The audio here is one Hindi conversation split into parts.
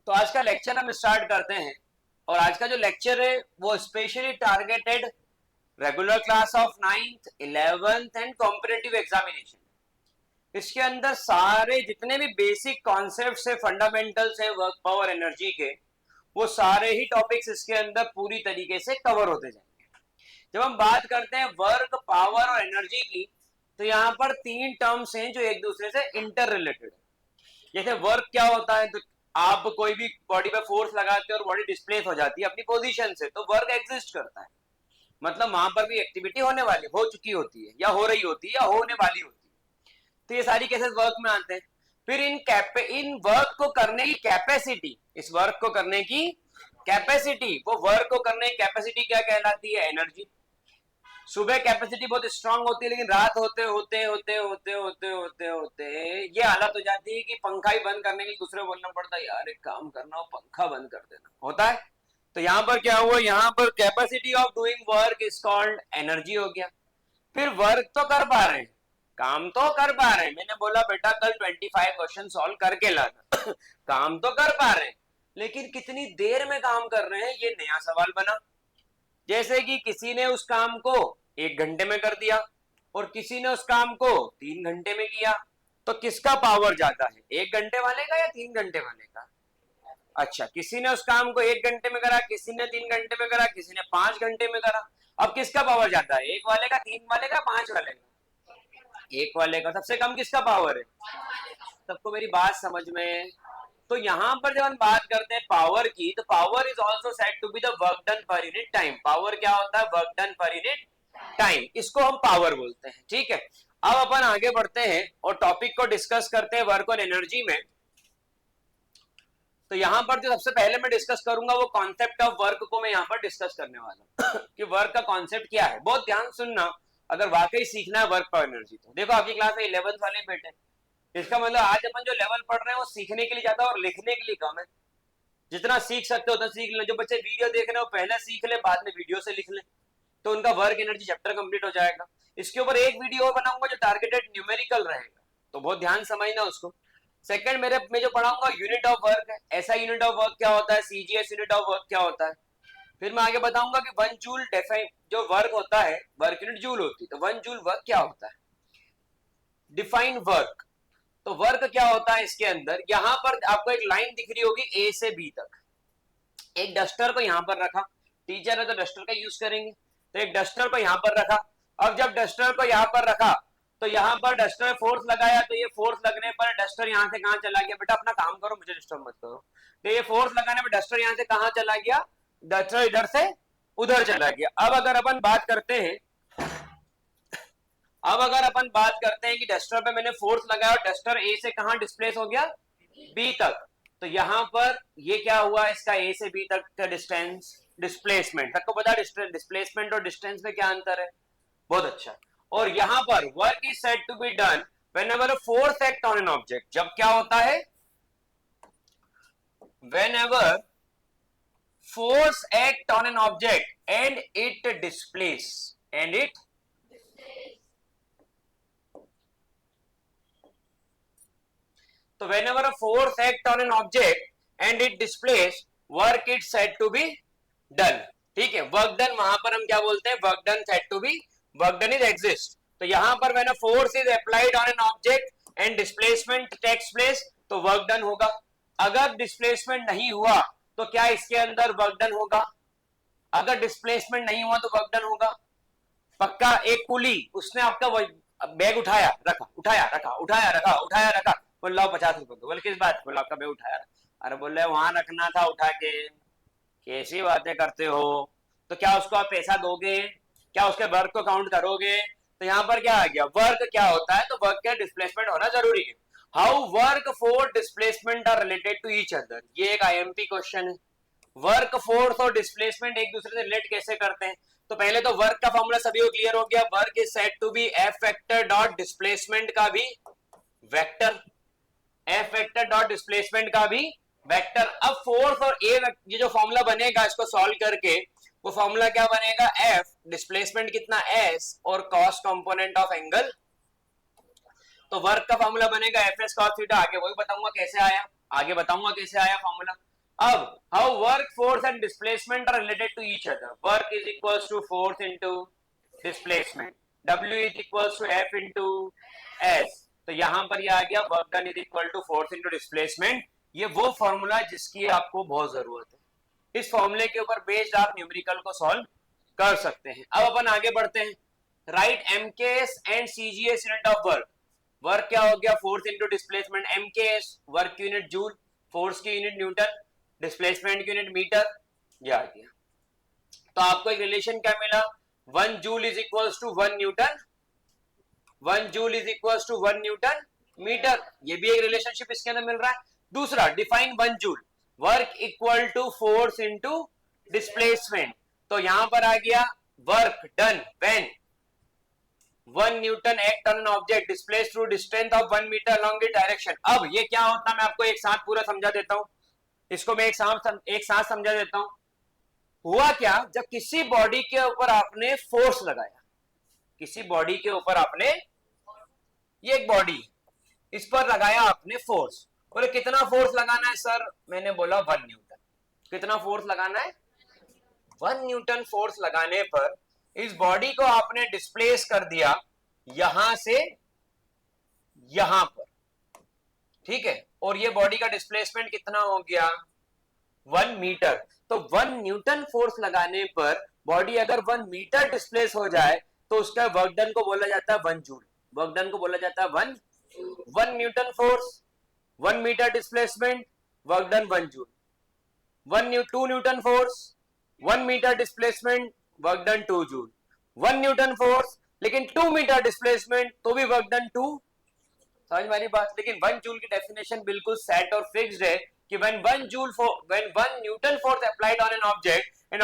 तो आज का लेक्चर हम स्टार्ट करते हैं और आज का जो लेक्चर है वो specially targeted regular class of 9th 11th and competitive examination. इसके अंदर सारे जितने भी बेसिक कॉन्सेप्ट्स है, फंडामेंटल्स है वर्क पावर एनर्जी के, वो सारे ही टॉपिक्स इसके अंदर पूरी तरीके से कवर होते जाएंगे। जब हम बात करते हैं वर्क पावर और एनर्जी की, तो यहाँ पर तीन टर्म्स हैं जो एक दूसरे से इंटर रिलेटेड है। जैसे वर्क क्या होता है, तो आप कोई भी बॉडी पे फोर्स लगाते हैं और बॉडी डिस्प्लेस हो जाती है अपनी पोजीशन से, तो वर्क एग्जिस्ट करता है। मतलब वहां पर भी एक्टिविटी होने वाली हो चुकी होती है या हो रही होती है या होने वाली होती है। तो ये सारी केसेस वर्क में आते हैं। फिर इन वर्क को करने की कैपेसिटी, इस वर्क को करने की कैपेसिटी, वो वर्क को करने की कैपेसिटी क्या कहलाती है? एनर्जी। सुबह कैपेसिटी बहुत स्ट्रांग होती है, लेकिन रात होते होते होते होते होते होते होते ये हालत हो जाती है कि पंखा ही बंद करने के लिए दूसरे बोलना पड़ता है, यार एक काम करना हो पंखा बंद कर देना होता है। तो यहाँ पर क्या हुआ, यहाँ पर capacity of doing work is called energy हो गया। फिर वर्क तो कर पा रहे हैं, काम तो कर पा रहे हैं, मैंने बोला बेटा कल 25 क्वेश्चन सॉल्व करके लाना काम तो कर पा रहे हैं, लेकिन कितनी देर में काम कर रहे हैं ये नया सवाल बना। जैसे कि किसी ने उस काम को 1 घंटे में कर दिया और किसी ने उस काम को 3 घंटे में किया, तो किसका पावर ज्यादा है, 1 घंटे वाले का या 3 घंटे वाले का? अच्छा, किसी ने उस काम को 1 घंटे में करा, किसी ने 3 घंटे में करा, किसी ने 5 घंटे में करा। अब किसका पावर ज्यादा है, एक वाले का, 3 वाले का, 5 वाले का? एक वाले का। सबसे कम किसका पावर है? सबको मेरी बात समझ में? तो यहां पर जब हम बात करते हैं पावर की, तो power is also said to be the work done per unit time. Power क्या होता है? Work done per unit time, इसको हम पावर बोलते हैं। ठीक है, अब अपन आगे बढ़ते हैं और टॉपिक को डिस्कस करते हैं वर्क और एनर्जी में। तो यहां पर जो सबसे पहले मैं डिस्कस करूंगा वो कॉन्सेप्ट ऑफ वर्क को मैं यहां पर डिस्कस करने वाला हूं कि वर्क का कॉन्सेप्ट क्या है। बहुत ध्यान सुनना, अगर वाकई सीखना है वर्क और एनर्जी। तो देखो आपकी क्लास में 11th वाले बैठे, इसका मतलब आज अपन जो लेवल पढ़ रहे हैं वो सीखने के लिए ज्यादा और लिखने के लिए कम है। जितना सीख सकते हो उतना सीख ले। जो बच्चे वीडियो देख रहे हो पहले सीख ले, बाद में वीडियो से लिख ले, तो उनका वर्क एनर्जी चैप्टर कंप्लीट हो जाएगा। इसके ऊपर एक वीडियो बनाऊंगा जो टारगेटेड न्यूमेरिकल रहेगा, तो बहुत ध्यान समझना उसको। सेकंड मेरे में जो पढ़ाऊंगा यूनिट ऑफ वर्क है। ऐसा यूनिट ऑफ वर्क क्या होता है, सीजीएस यूनिट ऑफ वर्क क्या होता है। फिर मैं आगे बताऊंगा कि 1 जूल डिफाइन जो वर्क होता है, वर्क यूनिट जूल होती है, तो 1 जूल वर्क क्या होता है, डिफाइन वर्क। तो वर्क क्या होता है इसके अंदर, यहां पर आपको एक लाइन दिख रही होगी ए से बी तक। एक डस्टर को यहां पर रखा, टीचर है तो डस्टर का यूज करेंगे, तो एक डस्टर को यहां पर रखा। अब जब डस्टर को यहां पर रखा तो यहां पर डस्टर फोर्स लगाया, तो ये फोर्स लगने पर डस्टर यहां से कहां चला गया, बेटा अपना काम करो मुझे डिस्टर्ब मत करो। तो ये फोर्स लगाने पर डस्टर यहां से कहां चला गया, डस्टर इधर से उधर चला गया। अब अगर अपन बात करते हैं कि डस्टर पे मैंने फोर्स लगाया और डस्टर ए से कहां डिस्प्लेस हो गया, बी तक, तो यहां पर ये क्या हुआ, इसका ए से बी तक का डिस्टेंस डिस्प्लेसमेंट। सबको पता है डिस्प्लेसमेंट और डिस्टेंस में क्या अंतर है? बहुत अच्छा। और यहां पर work is said to be done whenever a force act on an object. जब क्या होता है, whenever force act on an object and it displace, तो whenever a force act on an object and it displays, work is said to be done। ठीक है, वर्क डन वहां पर हम क्या बोलते हैं, work done said to be, work done is exist. तो यहां पर when a force is applied on an object and displacement takes place, तो वर्क डन होगा। अगर डिस्प्लेसमेंट नहीं हुआ तो क्या इसके अंदर वर्क डन होगा? अगर डिस्प्लेसमेंट नहीं हुआ तो वर्क डन होगा पक्का। एक कुली, उसने आपका बैग उठाया रखा, उठाया रखा, उठाया रखा, उठाया रखा, बोल लाओ 50 रुपए को, बोले किस बात, बोला आपका बैग उठाया। अरे बोल रहे वहां रखना था उठा के, कैसी बातें करते हो। तो क्या उसको आप पैसा दोगे, क्या उसके वर्क को काउंट करोगे? तो यहाँ पर क्या आ गया, वर्क क्या होता है, तो वर्क का डिस्प्लेसमेंट होना जरूरी है। How work force displacement are related to each other, ये एक आईएमपी क्वेश्चन है। वर्क फोर्स और डिस्प्लेसमेंट एक दूसरे से रिलेट कैसे करते हैं? तो पहले तो वर्क का फॉर्मूला सभी को क्लियर हो गया, work is said to be F vector dot displacement का भी vector, F vector dot displacement का भी वेक्टर। अब फोर्स और ए, ये जो फॉर्मूला बनेगा इसको सॉल्व करके, वो फॉर्मूला क्या बनेगा, एफ डिस्प्लेसमेंट कितना एस और कॉस कंपोनेंट ऑफ एंगल। तो वर्क का फॉर्मूला बनेगा एफ एस कॉस थीटा। आगे वही बताऊंगा कैसे आया, आगे बताऊंगा कैसे आया फॉर्मूला। अब how work, force and displacement are related to each other. Work is equals to force into displacement. W is equals to F into S. तो यहां पर ये आ गया work done is equal to force into displacement. ये वो फॉर्मूला जिसकी आपको बहुत जरूरत है. इस फॉर्मूले के ऊपर बेस्ड आप न्यूमेरिकल को सॉल्व कर सकते हैं. अब अपन आगे बढ़ते हैं. Right MKS and CGS unit of work. Work क्या हो गया? Force into displacement. MKS work की यूनिट जूल, फोर्स की यूनिट न्यूटन, डिस्प्लेसमेंट की यूनिट मीटर. ये आ गया. तो आपको एक रिलेशन क्या मिला? 1 joule is equals to 1 newton. 1 joule is equals to 1 newton metre. ये भी एक रिलेशनशिप इसके अंदर मिल रहा है. दूसरा define 1 joule. Work equal to force into displacement. तो यहां पर आ गया work done when 1 newton act on an object displaced through distance of 1 metre along the direction. अब ये क्या होता है मैं आपको एक साथ पूरा समझा देता हूं. इसको मैं एक साथ समझा देता हूं. हुआ क्या? जब किसी बॉडी के ऊपर आपने फोर्स लगाया, किसी बॉडी के ऊपर आपने, ये एक बॉडी, इस पर लगाया आपने फोर्स. बोले कितना फोर्स लगाना है सर? मैंने बोला 1 न्यूटन. कितना फोर्स लगाना है? 1 न्यूटन फोर्स लगाने पर इस बॉडी को आपने डिस्प्लेस कर दिया यहां से यहां पर. ठीक है. और ये बॉडी का डिस्प्लेसमेंट कितना हो गया? 1 मीटर. तो 1 न्यूटन फोर्स लगाने पर बॉडी अगर 1 मीटर डिस्प्लेस हो जाए तो उसका वर्क डन को बोला जाता है 1 जूल. वर्क डन को बोला जाता है 1 newton force, 1 metre displacement, work done 1 joule. 2 newton force, 1 metre displacement, work done 2 joule. 1 newton force लेकिन 2 मीटर डिस्प्लेसमेंट तो भी वर्क डन 2. समझ में आ रही बात? लेकिन 1 जूल की डेफिनेशन बिल्कुल सेट और फिक्स्ड है कि when 1 Newton force applied on an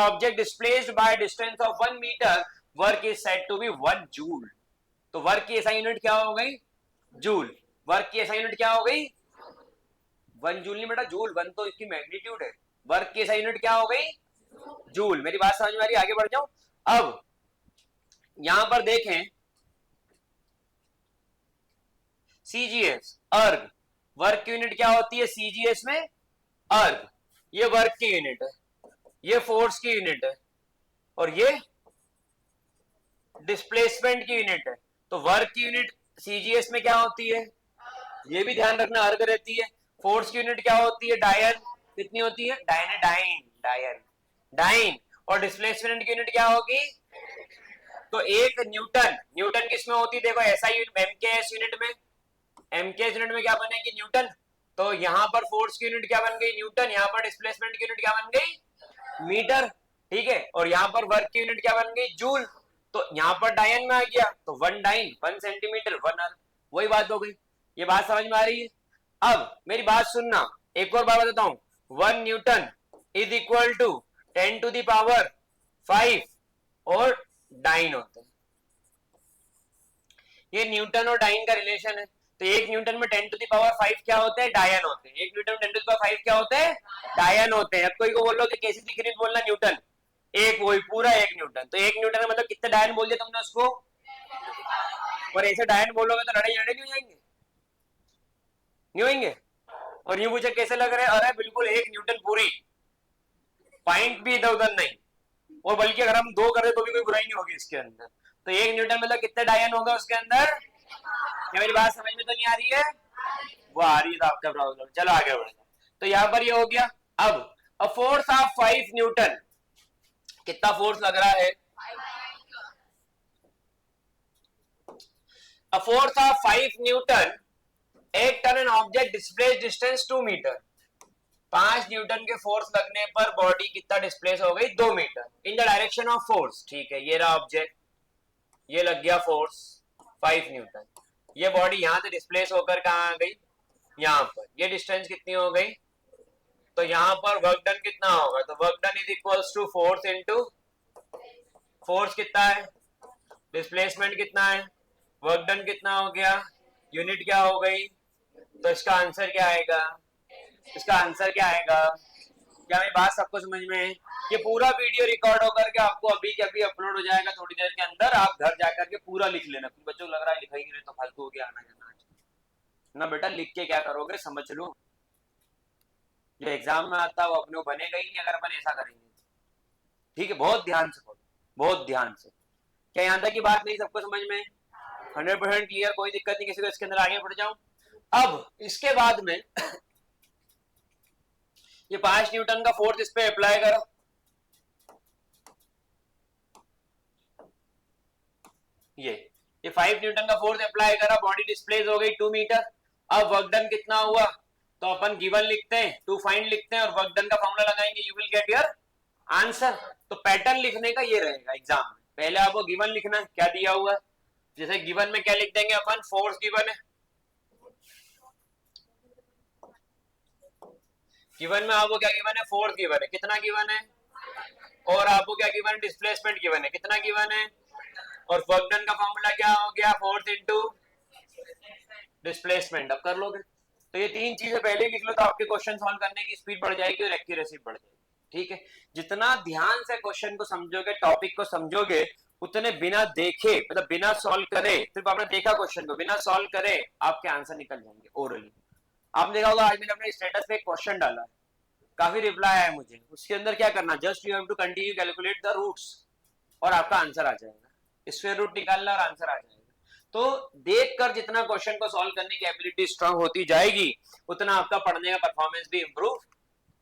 object displaced by a distance of 1 meter, work is said to be 1 joule. तो वर्क की ऐसा यूनिट क्या हो गई? जूल. वर्क की ऐसा यूनिट क्या हो गई? 1 जूल नहीं बेटा, जूल. 1 तो इसकी मैग्नीट्यूड है. वर्क की ऐसा यूनिट क्या हो गई? जूल. मेरी बात समझ में आ रही? आगे बढ़ जाऊं. अब यहां पर देखें सीजीएस अर्ग. वर्क की यूनिट क्या होती है सीजीएस में? अर्ग. ये वर्क की यूनिट है, ये फोर्स की यूनिट है और ये डिस्प्लेसमेंट की यूनिट है. तो वर्क की यूनिट सीजीएस में क्या होती है? ये भी ध्यान रखना, अर्ग रहती है. फोर्स की यूनिट क्या होती है? डायन. कितनी होती है? डायन. डायन डायन. और डिस्प्लेसमेंट की यूनिट क्या होगी? तो 1 न्यूटन. न्यूटन किसमें होती है? देखो एसआई यूनिट, एमकेएस यूनिट में. एमकेएस यूनिट में क्या बनेगी? न्यूटन. तो यहां पर फोर्स की यूनिट क्या बन गई? न्यूटन. यहां पर डिस्प्लेसमेंट की यूनिट क्या बन गई? मीटर. ठीक है. और यहां पर वर्क की यूनिट क्या बन गई? जूल. तो यहां पर डायन में आ गया तो 1 डायन 1 सेंटीमीटर 1 अर्ग. वही बात हो गई. ये बात समझ में आ रही है? अब मेरी बात सुनना, एक और बात बताता हूं. 1 newton is equal to 10 to the power 5 और डाइन होते हैं. ये न्यूटन और डाइन का रिलेशन है. तो 1 न्यूटन में 10 टू द पावर 5 क्या होते हैं? डायन होते हैं. 1 न्यूटन में 10 टू द पावर 5 क्या होते हैं? डायन होते हैं. अब कोई को बोलो कि कैसी दिख रही बोलना न्यूटन. एक वही पूरा 1 न्यूटन. तो 1 न्यूटन मतलब कितने डायन बोल दिया तुमने उसको? और ऐसे डायन बोलोगे तो लड़ाई नहीं हो जाएंगे? नहीं होंगे. और यूं पूछे कैसे लग रहे हैं? अरे बिल्कुल 1 न्यूटन पूरी. पॉइंट भी इधर उधर नहीं. और बल्कि अगर हम 2 करें तो भी कोई बुराई नहीं होगी इसके अंदर. तो 1 न्यूटन मतलब कितने डायन होगा उसके अंदर? क्या मेरी बात समझ में तो नहीं आ रही है? वो आ रही है तो आपका प्रॉब्लम. चलो आगे बढ़ते. तो यहां पर ये हो गया. अब अ फोर्स ऑफ 5 न्यूटन. कितना फोर्स लग रहा है? A force of 5 newton act on an object displace distance 2 metre. 5 newton के फोर्स लगने पर बॉडी कितना डिस्प्लेस हो गई? 2 metre in the direction of force. ठीक है. ये रहा ऑब्जेक्ट, ये लग गया फोर्स 5 न्यूटन. ये बॉडी यहां से डिस्प्लेस होकर कहां आ गई? यहां पर. ये डिस्टेंस कितनी हो गई? तो यहां पर वर्क डन कितना होगा? तो work done is equals to force into force. कितना है? डिस्प्लेसमेंट कितना है? वर्क डन कितना हो गया? यूनिट क्या हो गई? तो इसका आंसर क्या आएगा? इसका आंसर क्या आएगा? क्या मेरी बात सबको समझ में है? ये पूरा वीडियो रिकॉर्ड होकर के आपको अभी के अभी अपलोड हो जाएगा थोड़ी देर के अंदर. आप घर जाकर के पूरा लिख लेना. बच्चों को लग रहा है लिखा ही नहीं तो फालतू हो गया आना जाना ना बेटा. लिख के क्या करोगे? समझ लो. जो एग्जाम में आता है वो अपने को बनेगा ही नहीं अगर अपन ऐसा करेंगे। ठीक है, बहुत ध्यान से पढ़ो, बहुत ध्यान से। क्या यहाँ तक की बात नहीं सबको समझ में? 100% क्लियर, कोई दिक्कत नहीं किसी को इसके अंदर आगे बढ़ जाऊं। अब इसके बाद में ये 5 न्यूटन का फोर्स इस पे अप्लाई करो। ये 5 न्यूटन का फोर्स अप्लाई करा, बॉडी डिस्प्लेस हो गई 2 मीटर। अब वर्क डन कितना हुआ तो अपन गिवन लिखते हैं, टू फाइंड लिखते हैं और वर्क डन का फॉर्मूला लगाएंगे, you will get your answer. तो पैटर्न लिखने का ये रहेगा एग्जाम में, पहले आपको गिवन लिखना है क्या दिया हुआ है। जैसे गिवन में क्या लिख देंगे अपन, फोर्स गिवन है, गिवन में आपको क्या गिवन है, फोर्स गिवन है, कितना गिवन है, और आपको क्या गिवन है, डिस्प्लेसमेंट गिवन है, कितना गिवन है, और वर्क डन का फॉर्मूला क्या हो गया, फोर्स इनटू डिस्प्लेसमेंट। अब कर लोगे तो ये 3 चीजें पहले लिख लो तो आपके क्वेश्चन सॉल्व करने की स्पीड बढ़ जाएगी और एक्यूरेसी बढ़ जाएगी। ठीक है, जितना ध्यान से क्वेश्चन को समझोगे, टॉपिक को समझोगे, उतने बिना देखे, मतलब बिना सॉल्व करे, सिर्फ आपने देखा क्वेश्चन को, बिना सॉल्व करे आपके आंसर निकल जाएंगे ओरली। आपने देखा होगा आज मैंने अपने स्टेटस पे एक क्वेश्चन डाला है, काफी रिप्लाई आया मुझे, उसके अंदर क्या करना, just you have to continue calculate the roots और आपका आंसर आ जाएगा, स्क्वायर रूट निकालना और आंसर आ जाएगा। तो देखकर जितना क्वेश्चन को सॉल्व करने की एबिलिटी स्ट्रांग होती जाएगी, उतना आपका पढ़ने का परफॉर्मेंस भी इंप्रूव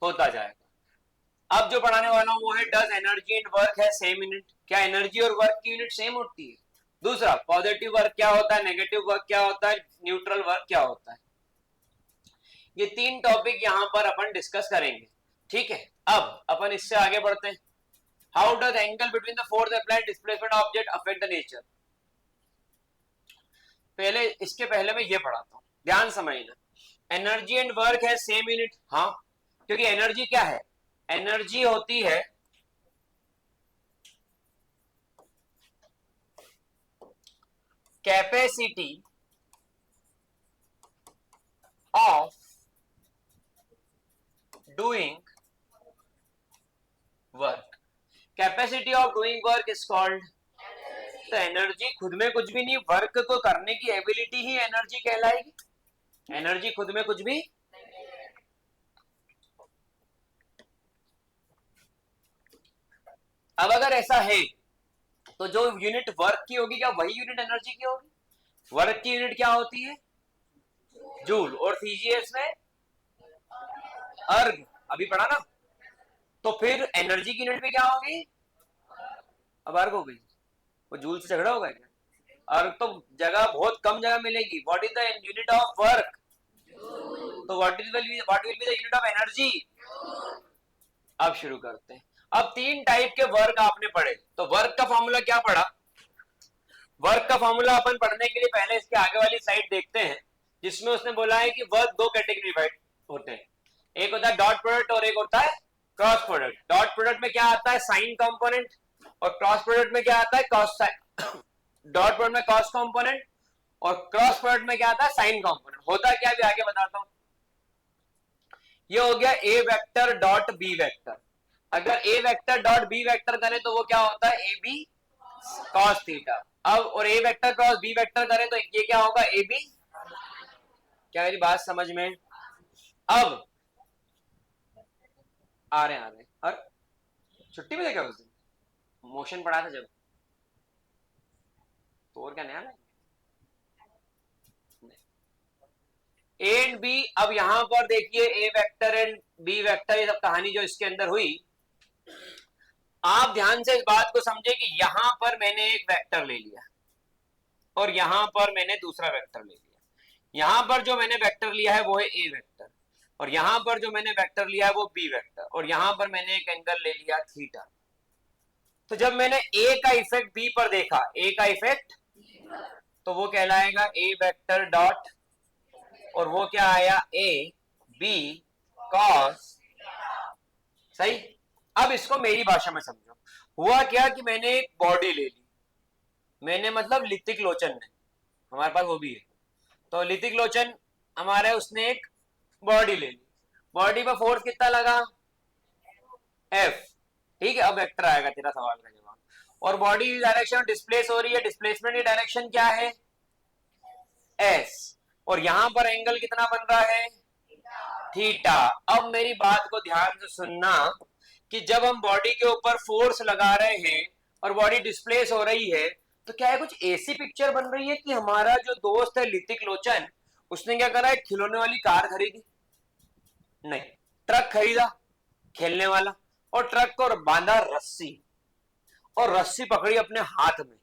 होता जाएगा। अब जो पढ़ाने वाला हूं वो है डज एनर्जी एंड वर्क है सेम यूनिट, क्या एनर्जी और वर्क की यूनिट सेम होती है। दूसरा, पॉजिटिव वर्क क्या होता है, नेगेटिव वर्क क्या होता है, न्यूट्रल वर्क क्या होता है। ये 3 टॉपिक यहां पर अपन डिस्कस करेंगे। ठीक है, अब अपन इससे आगे बढ़ते हैं। How does angle between the force applied displacement object affect the nature. पहले इसके पहले मैं ये पढ़ाता हूं, ध्यान समझना। एनर्जी एंड वर्क है सेम यूनिट, हाँ, क्योंकि एनर्जी क्या है, एनर्जी होती है capacity of doing work, capacity of doing work is called. तो एनर्जी खुद में कुछ भी नहीं, वर्क को करने की एबिलिटी ही एनर्जी कहलाएगी, एनर्जी खुद में कुछ भी। अब अगर ऐसा है तो जो यूनिट वर्क की होगी क्या वही यूनिट एनर्जी की होगी। वर्क की यूनिट क्या होती है, जूल, और सीजीएस में अर्ग, अभी पढ़ा ना। तो फिर एनर्जी की यूनिट में क्या होगी, अब अर्ग हो गई, वो जूल से झगड़ा होगा क्या, अर्ग तो जगह बहुत कम जगह मिलेगी। What is the unit of work, तो what will be the unit of energy. अब शुरू करते हैं। अब 3 टाइप के वर्क आपने पढ़े, तो वर्क का फॉर्मूला क्या पढ़ा, वर्क का फॉर्मूला अपन पढ़ने के लिए पहले इसके आगे वाली साइड देखते हैं, जिसमें उसने बोला है कि वर्क 2 कैटेगरी डिवाइड होते हैं, एक होता है डॉट प्रोडक्ट और एक होता है क्रॉस प्रोडक्ट। डॉट प्रोडक्ट में क्या आता है, साइन कंपोनेंट, और क्रॉस प्रोडक्ट में क्या आता है, कॉस साइन। डॉट प्रोडक्ट में कॉस कंपोनेंट और क्रॉस प्रोडक्ट में क्या आता है, साइन कंपोनेंट। होता क्या भी आगे बताता हूं। ये हो गया ए वेक्टर डॉट बी वेक्टर, अगर ए वेक्टर डॉट बी वेक्टर करें तो वो क्या होता है, ए बी कॉस थीटा। अब और ए वेक्टर क्रॉस बी वेक्टर करें तो ये क्या होगा, ए बी। क्या मेरी बात समझ में? अब आ रहे हैं और छुट्टी में क्या उस दिन मोशन पढ़ा था जब, तो और क्या नया लाएंगे, ए एंड बी। अब यहां पर देखिए ए वेक्टर एंड बी वेक्टर, ये सब कहानी जो इसके अंदर हुई, आप ध्यान से इस बात को समझे कि यहां पर मैंने एक वेक्टर ले लिया और यहां पर मैंने दूसरा वेक्टर ले लिया। यहां पर जो मैंने वेक्टर लिया है वो है ए वेक्टर, और यहां पर जो मैंने वेक्टर लिया है वो बी वेक्टर, और यहां पर मैंने एक एंगल ले लिया थीटा। तो जब मैंने ए का इफेक्ट बी पर देखा, ए का इफेक्ट, तो वो कहलाएगा ए वेक्टर डॉट, और वो क्या आया, ए बी कॉस। सही। अब इसको मेरी भाषा में समझो, हुआ क्या कि मैंने एक बॉडी ले ली, मैंने मतलब लितिक लोचन ने, हमारे पास वो भी है, तो लितिक लोचन हमारे, उसने एक बॉडी ले ली, बॉडी पर फोर्स कितना लगा, एफ। ठीक है, अब वेक्टर आएगा तेरा सवाल का जवाब। और बॉडी डायरेक्शन डिस्प्लेस हो रही है, डिस्प्लेसमेंट की डायरेक्शन क्या है, एस, और यहां पर एंगल कितना बन रहा है, थीटा। अब मेरी बात को ध्यान से सुनना कि जब हम बॉडी के ऊपर फोर्स लगा रहे हैं और बॉडी डिस्प्लेस हो रही है, तो क्या है कुछ ऐसी पिक्चर बन रही है कि हमारा जो दोस्त है ऋतिक लोचन, उसने क्या करा, एक खिलौने वाली कार खरीदी, नहीं, ट्रक खरीदा खेलने वाला, और ट्रक को बांधा रस्सी, और रस्सी पकड़ी अपने हाथ में।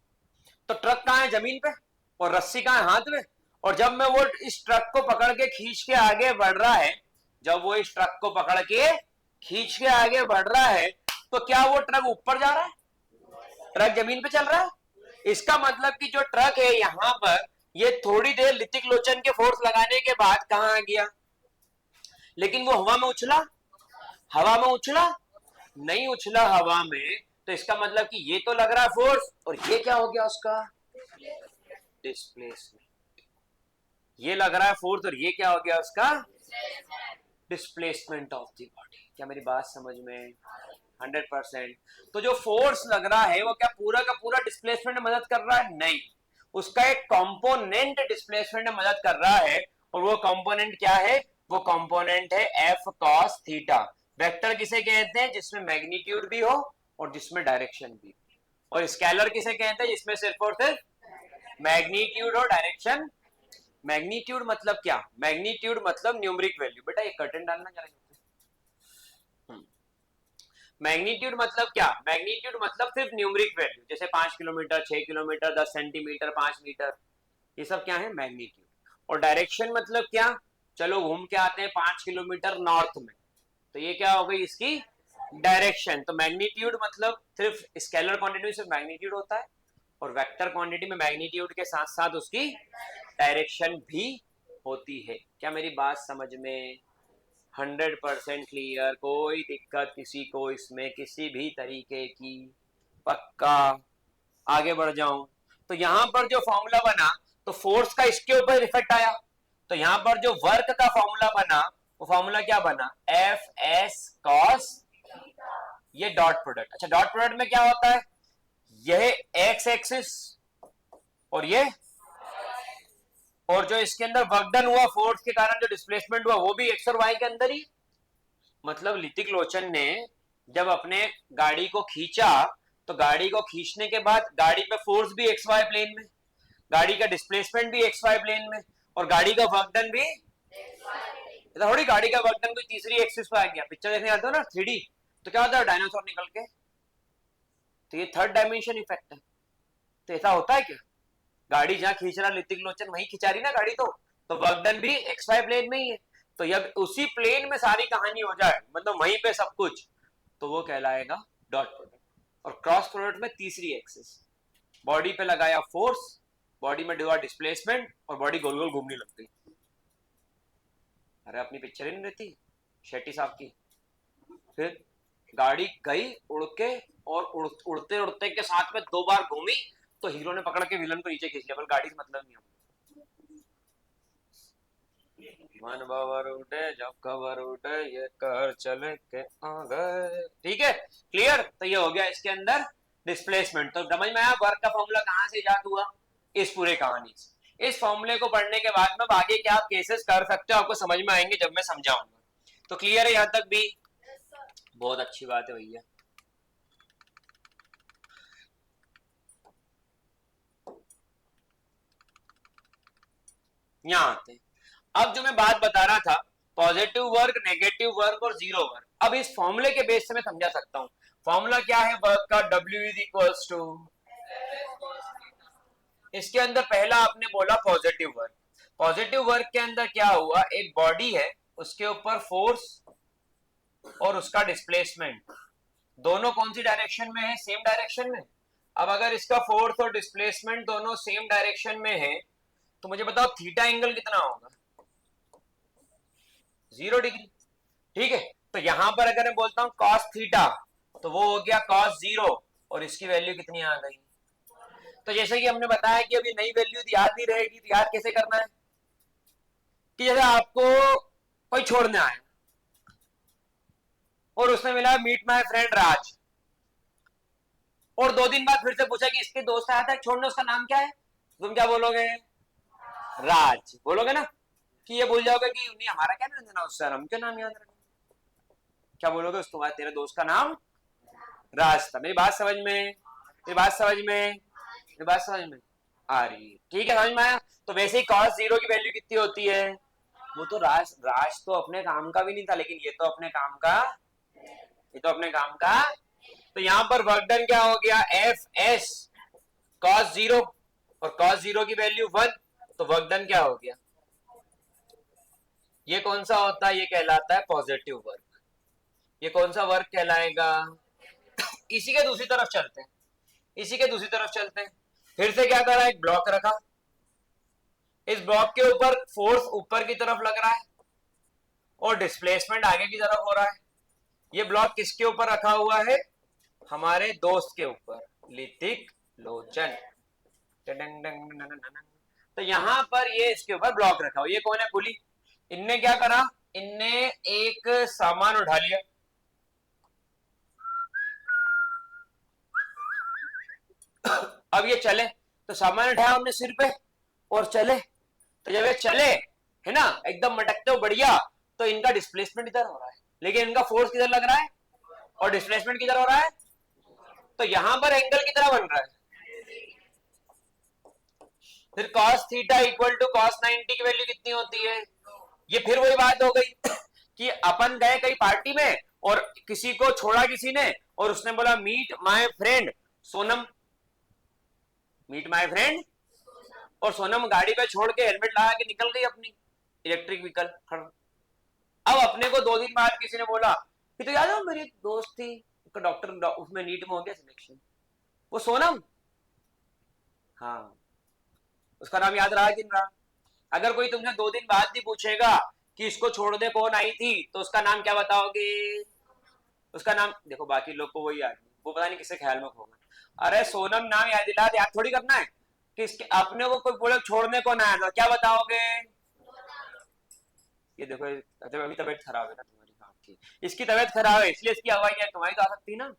तो ट्रक कहाँ है, जमीन पे, और रस्सी कहाँ है, हाथ में। और जब मैं वो इस ट्रक को पकड़ के खींच के आगे बढ़ रहा है, जब वो इस ट्रक को पकड़ के खींच के आगे बढ़ रहा है, तो क्या वो ट्रक ऊपर जा रहा है, ट्रक जमीन पे चल रहा है। इसका मतलब कि जो ट्रक है यहां पर, ये थोड़ी देर ऋतिक लोचन के फोर्स लगाने के बाद कहां आ गया, लेकिन वो हवा में उछला, हवा में उछला नहीं, उछला हवा में। तो इसका मतलब कि ये तो लग रहा है फोर्स, और ये क्या हो गया उसका, डिस्प्लेसमेंट। ये लग रहा है फोर्स और ये क्या हो गया उसका, डिस्प्लेसमेंट ऑफ द बॉडी। क्या मेरी बात समझ में, 100%। तो जो फोर्स लग रहा है वो क्या पूरा का पूरा डिस्प्लेसमेंट में मदद कर रहा है, नहीं, उसका एक कंपोनेंट डिस्प्लेसमेंट में मदद कर रहा है। और वो कंपोनेंट क्या है, वो कंपोनेंट है एफ कॉस थीटा। वेक्टर किसे कहते हैं, जिसमें मैग्नीट्यूड भी हो और जिसमें डायरेक्शन भी। और स्केलर किसे कहते हैं, जिसमें सिर्फ और सिर्फ मैग्नीट्यूड और डायरेक्शन। मैग्नीट्यूड मतलब क्या, मैग्नीट्यूड मतलब न्यूमरिक वैल्यू। बेटा ये कर्टन डालना जरा। मैग्नीट्यूड मतलब क्या, मैग्नीट्यूड मतलब सिर्फ न्यूमरिक वैल्यू, जैसे 5 किलोमीटर, 6 किलोमीटर, 10 सेंटीमीटर, 5 मीटर, ये सब क्या है, मैग्नीट्यूड। और डायरेक्शन मतलब क्या, चलो घूम के आते हैं 5 किलोमीटर नॉर्थ में, तो ये क्या हो गई इसकी डायरेक्शन। तो मैग्नीट्यूड मतलब सिर्फ स्केलर क्वांटिटी में सिर्फ मैग्नीट्यूड होता है, और वेक्टर क्वांटिटी में मैग्नीट्यूड के साथ साथ उसकी डायरेक्शन भी होती है। क्या मेरी बात समझ में, 100% क्लियर, कोई दिक्कत किसी को इसमें किसी भी तरीके की, पक्का। आगे बढ़ जाऊं, तो यहां पर जो फॉर्मूला बना, तो फोर्स का इसके ऊपर इफेक्ट आया, तो यहां पर जो वर्क का फॉर्मूला बना, वो फॉर्मूला क्या बना, एफ एस कॉस, ये डॉट प्रोडक्ट। अच्छा, डॉट प्रोडक्ट में क्या होता है, यह एक्स एक्सिस और ये, और जो इसके अंदर वर्क डन हुआ फोर्स के कारण जो डिस्प्लेसमेंट हुआ, वो भी एक्स और वाई के अंदर ही। मतलब ऋतिक लोचन ने जब अपने गाड़ी को खींचा, तो गाड़ी को खींचने के बाद गाड़ी पे फोर्स भी एक्स वाई प्लेन में, गाड़ी का डिस्प्लेसमेंट भी एक्स वाई प्लेन में, और गाड़ी का वर्क डन भी, थोड़ी गाड़ी का वर्क डन कोई तीसरी एक्सिस पे आ गया। पिक्चर देखने आते हो ना 3D, तो क्या होता है, डायनासोर निकल के, तो ये थर्ड डायमेंशन इफेक्ट है। तो ऐसा होता है क्या, गाड़ी जहां खींच रहा ऋतिक लोचन वहीं खिंचा रही ना गाड़ी, तो वर्क डन भी एक्स वाई प्लेन में ही है। तो जब उसी प्लेन में सारी कहानी हो जाए, मतलब वहीं पे सब कुछ, तो वो कहलाएगा डॉट प्रोडक्ट। और क्रॉस प्रोडक्ट में तीसरी एक्सिस, बॉडी पे लगाया फोर्स, बॉडी में हुआ डिस्प्लेसमेंट, और बॉडी गोल गोल घूमने लग गई। अरे अपनी पिक्चर ही नहीं रहती शेट्टी साहब की, फिर गाड़ी गई उड़ के, और उड़ते उड़ते के साथ में 2 बार घूमी, तो हीरो ने पकड़ के विलन को नीचे खींच लिया, गाड़ी से मतलब नहीं। मन बाबर उठे जब खबर उठे, ये कर चले के आ गए। ठीक है, क्लियर। तो ये हो गया इसके अंदर डिस्प्लेसमेंट। तो समझ में आया वर्क का फॉर्मूला कहां से इजाद हुआ, इस पूरे कहानी से। इस फॉर्मूले को पढ़ने के बाद में आगे क्या आप केसेस कर सकते हो, आपको समझ में आएंगे जब मैं समझाऊंगा। तो क्लियर है यहां तक भी, बहुत अच्छी बात है भैया। यहाँ आते हैं, अब जो मैं बात बता रहा था, पॉजिटिव वर्क, नेगेटिव वर्क और जीरो वर्क, अब इस फॉर्मूले के बेस से मैं समझा सकता हूं। फॉर्मूला क्या है वर्क का, W इज इक्वल्स टू, इसके अंदर पहला आपने बोला पॉजिटिव वर्क। पॉजिटिव वर्क के अंदर क्या हुआ, एक बॉडी है, उसके ऊपर फोर्स और उसका डिस्प्लेसमेंट, दोनों कौन सी डायरेक्शन में है, सेम डायरेक्शन में। अब अगर इसका फोर्स और डिस्प्लेसमेंट दोनों सेम डायरेक्शन में है, तो मुझे बताओ थीटा एंगल कितना होगा, 0 डिग्री। ठीक है, तो यहां पर अगर मैं बोलता हूं कॉस थीटा, तो वो हो गया कॉस 0, और इसकी वैल्यू कितनी आ गई। तो जैसे कि हमने बताया कि अभी नई वैल्यू याद नहीं रहेगी, तो याद कैसे करना है, कि जैसे आपको कोई छोड़ने आया और उसने मिला मीट माय फ्रेंड राज, और 2 दिन बाद फिर से पूछा कि इसके दोस्त आया था छोड़ने, उसका नाम क्या है, तुम क्या बोलोगे, राज बोलोगे ना। कि ये भूल जाओगे कि नहीं हमारा क्या नाम था उससे, हम क्यों नाम याद रखें? क्या बोलोगे उसके बाद? तेरे दोस्त का नाम राज था। मेरी बात समझ में, मेरी बात समझ में, मेरी बात समझ में आ रही है? ठीक है, समझ में आया? तो वैसे ही cos 0 की वैल्यू कितनी होती है? वो तो राज राज तो अपने काम का भी नहीं था, लेकिन ये तो अपने काम का, ये तो अपने काम का। तो यहां पर वर्क डन क्या हो गया? एफ एस cos 0, और cos 0 की वैल्यू 1, तो वर्क डन क्या हो गया? ये कौन सा होता है? ये कहलाता है पॉजिटिव वर्क। ये कौन सा वर्क कहलाएगा? इसी के दूसरी तरफ चलते हैं, इसी के दूसरी तरफ चलते हैं। फिर से क्या करा? एक ब्लॉक रखा, इस ब्लॉक के ऊपर फोर्स ऊपर की तरफ लग रहा है और डिस्प्लेसमेंट आगे की तरफ हो रहा है। ये ब्लॉक किसके ऊपर रखा हुआ है? हमारे दोस्त के ऊपर, लितिक लोचन। तो यहां पर ये इसके ऊपर ब्लॉक रखा हुआ। ये कौन है? कुली। इनने क्या करा? इनने एक सामान उठा लिया, अब ये चले, तो सामान उठाया हमने सिर पे और चले। तो जब ये चले है ना एकदम मटकते हो बढ़िया, तो इनका डिस्प्लेसमेंट इधर हो रहा है, लेकिन इनका फोर्स किधर लग रहा है और डिस्प्लेसमेंट किधर हो रहा है? तो यहां पर एंगल कितना बन रहा है? फिर cos theta equal to cos 90 की वैल्यू कितनी होती है? ये फिर वही बात हो गई कि अपन गए कई पार्टी में और किसी को छोड़ा किसी ने, और उसने बोला meet my friend Sonam, meet my friend, और सोनम गाड़ी पे छोड़ के हेलमेट लगा के निकल गई अपनी इलेक्ट्रिक व्हीकल। अब अपने को 2 दिन बाद किसी ने बोला कि तो याद है मेरी एक दोस्त थी, डॉक्टर उसमें नीट में हो गया सिलेक्शन, वो सोनम। हाँ, उसका नाम याद रहा कि नहीं रहा? अगर कोई तुमसे 2 दिन बाद भी पूछेगा कि इसको छोड़ने कौन आई थी, तो उसका नाम क्या बताओगे? उसका नाम देखो, बाकी लोग को वही याद, वो पता नहीं किसके ख्याल में होगा। अरे सोनम नाम याद दिला, याद थोड़ी करना है कि इसके अपने को कोई बोले छोड़ने कौन आया था, क्या बताओगे? ये देखो, अभी तबीयत खराब है ना तुम्हारी, आपकी इसकी तबीयत खराब है इसलिए इसकी आवाज है, तुम्हारी तो आ सकती ना।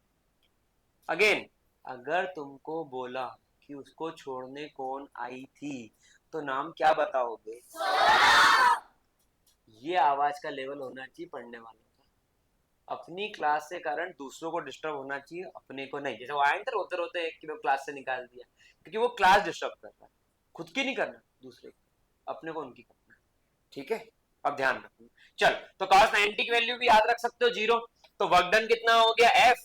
अगेन, अगर तुमको बोला कि उसको छोड़ने कौन आई थी, तो नाम क्या बताओगे? ये आवाज का लेवल होना चाहिए पढ़ने वालों का। अपनी क्लास से कारण दूसरों को डिस्टर्ब होना चाहिए, अपने को नहीं। जैसे वो आए थे रोते रोते कि वो क्लास से निकाल दिया, क्योंकि वो क्लास डिस्टर्ब कर रहा है, खुद की नहीं करना, दूसरे की, अपने को उनकी करना है। ठीक है, अब ध्यान रखना। चल, तो cos 90 की वैल्यू भी याद रख सकते हो 0, तो वर्क डन कितना हो गया? एफ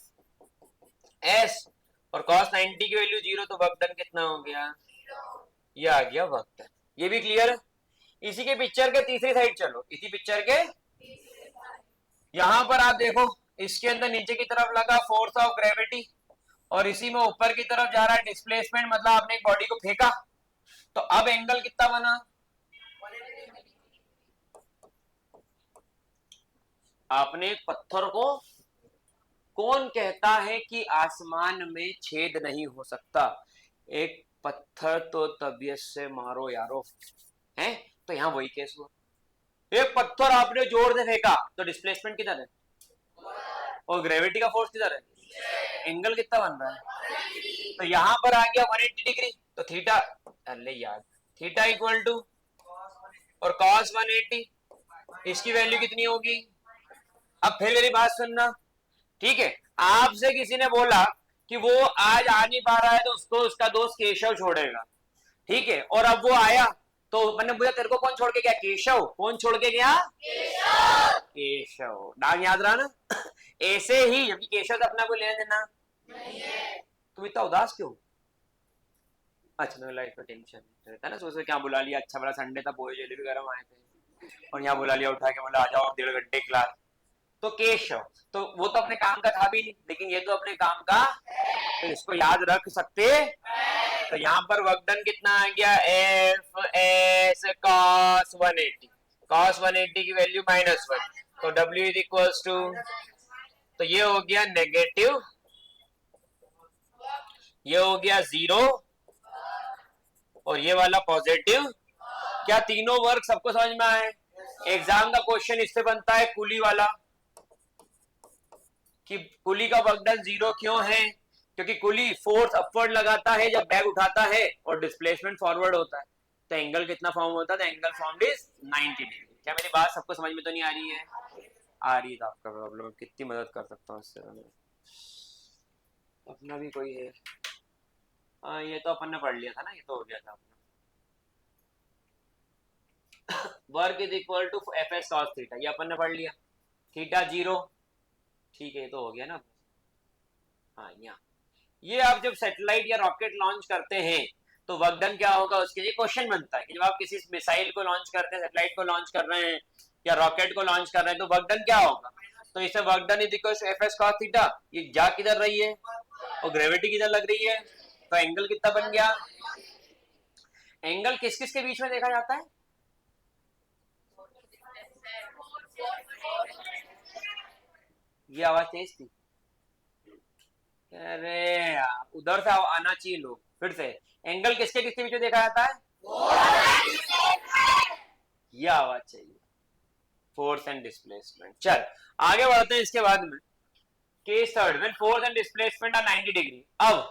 एस, और cos 90 की वैल्यू 0, तो वर्क डन कितना हो गया? ये आ गया वर्क डन। ये भी क्लियर है? इसी के पिक्चर के तीसरी साइड चलो, इसी पिक्चर के यहां पर आप देखो, इसके अंदर नीचे की तरफ लगा फोर्स ऑफ ग्रेविटी, और इसी में ऊपर की तरफ जा रहा है डिस्प्लेसमेंट, मतलब आपने एक बॉडी को फेंका, तो अब एंगल कितना बना? आपने एक पत्थर को, कौन कहता है कि आसमान में छेद नहीं हो सकता? एक पत्थर तो तबीयत से मारो यारो, है? तो यहां वही केस हुआ, एक पत्थर आपने जोर से फेंका, तो डिस्प्लेसमेंट किधर है और ग्रेविटी का फोर्स किधर है? एंगल कितना बन रहा है? तो यहां पर आ गया 180 डिग्री, तो थीटा, अरे यार, थीटा इक्वल टू और cos 180, इसकी वैल्यू कितनी होगी? अब फिर मेरी बात सुनना, ठीक है? आपसे किसी ने बोला कि वो आज आ नहीं पा रहा है, तो उसको उसका दोस्त केशव छोड़ेगा, ठीक है? और अब वो आया, तो मैंने बोला तेरे को कौन छोड़ के गया? केशव। कौन छोड़ के गया? केशव। केशव, नाम याद रहा ना? ऐसे ही, जबकि केशव से अपना कोई लेना देना नहीं है। तुम इतना उदास क्यों? अच्छा, लाइफ में टेंशन रहता है ना, सोच क्या बुला लिया, अच्छा बड़ा संडे था, पोहे जलेबी गरम आए थे, और यहाँ बुला लिया उठा के, बोला आ जाओ 1.5 घंटे क्लास। तो केशव, तो वो तो अपने काम का था भी नहीं, लेकिन ये तो अपने काम का, तो इसको याद रख सकते। तो यहाँ पर वर्क डन कितना आ गया? एफ एस cos 180, cos 180 की वैल्यू -1, तो W इज इक्वल्स टू, तो ये हो गया नेगेटिव, ये हो गया 0, और ये वाला पॉजिटिव। क्या तीनों वर्क सबको समझ में आए? एग्जाम का क्वेश्चन इससे बनता है कुली वाला, कि कुली का वर्क डन 0 क्यों है? क्योंकि कुली फोर्स अपवर्ड लगाता है जब बैग उठाता है, और डिस्प्लेसमेंट फॉरवर्ड होता है। तो एंगल कितना फॉर्म होता है? तो एंगल फॉर्म्ड इज 90 डिग्री। क्या मेरी बात सबको समझ में तो नहीं आ रही है? आ रही है तो आपका प्रॉब्लम, कितनी मदद कर सकता हूँ इससे मैं। अपना भी कोई है? हाँ ये तो अपन ने पढ़ लिया था ना, ये तो हो गया था अपना। Work is equal to F S cos theta, ये अपन ने पढ़ लिया। थीटा 0, ठीक है ये तो हो गया ना। हाँ यहाँ ये आप जब सैटेलाइट या रॉकेट लॉन्च करते हैं तो वर्क डन क्या होगा, उसके लिए क्वेश्चन बनता है कि जब आप किसी मिसाइल को लॉन्च करते हैं, सैटेलाइट को लॉन्च कर रहे हैं या रॉकेट को लॉन्च कर रहे हैं, तो वर्क डन क्या होगा? तो इसे work done is equal to F S cos theta. ये जा किधर रही है और ग्रेविटी किधर लग रही है, तो एंगल कितना बन गया? एंगल किस किस के बीच में देखा जाता है? ये आवाज तेज थी। अरे यार उधर से आना चाहिए लोग। फिर से, एंगल किसके किसके बीच में देखा जाता है? ये आवाज चाहिए, फोर्स एंड डिस्प्लेसमेंट। चल आगे बढ़ते हैं इसके बाद में। Case third, when force and displacement are 90 degree. अब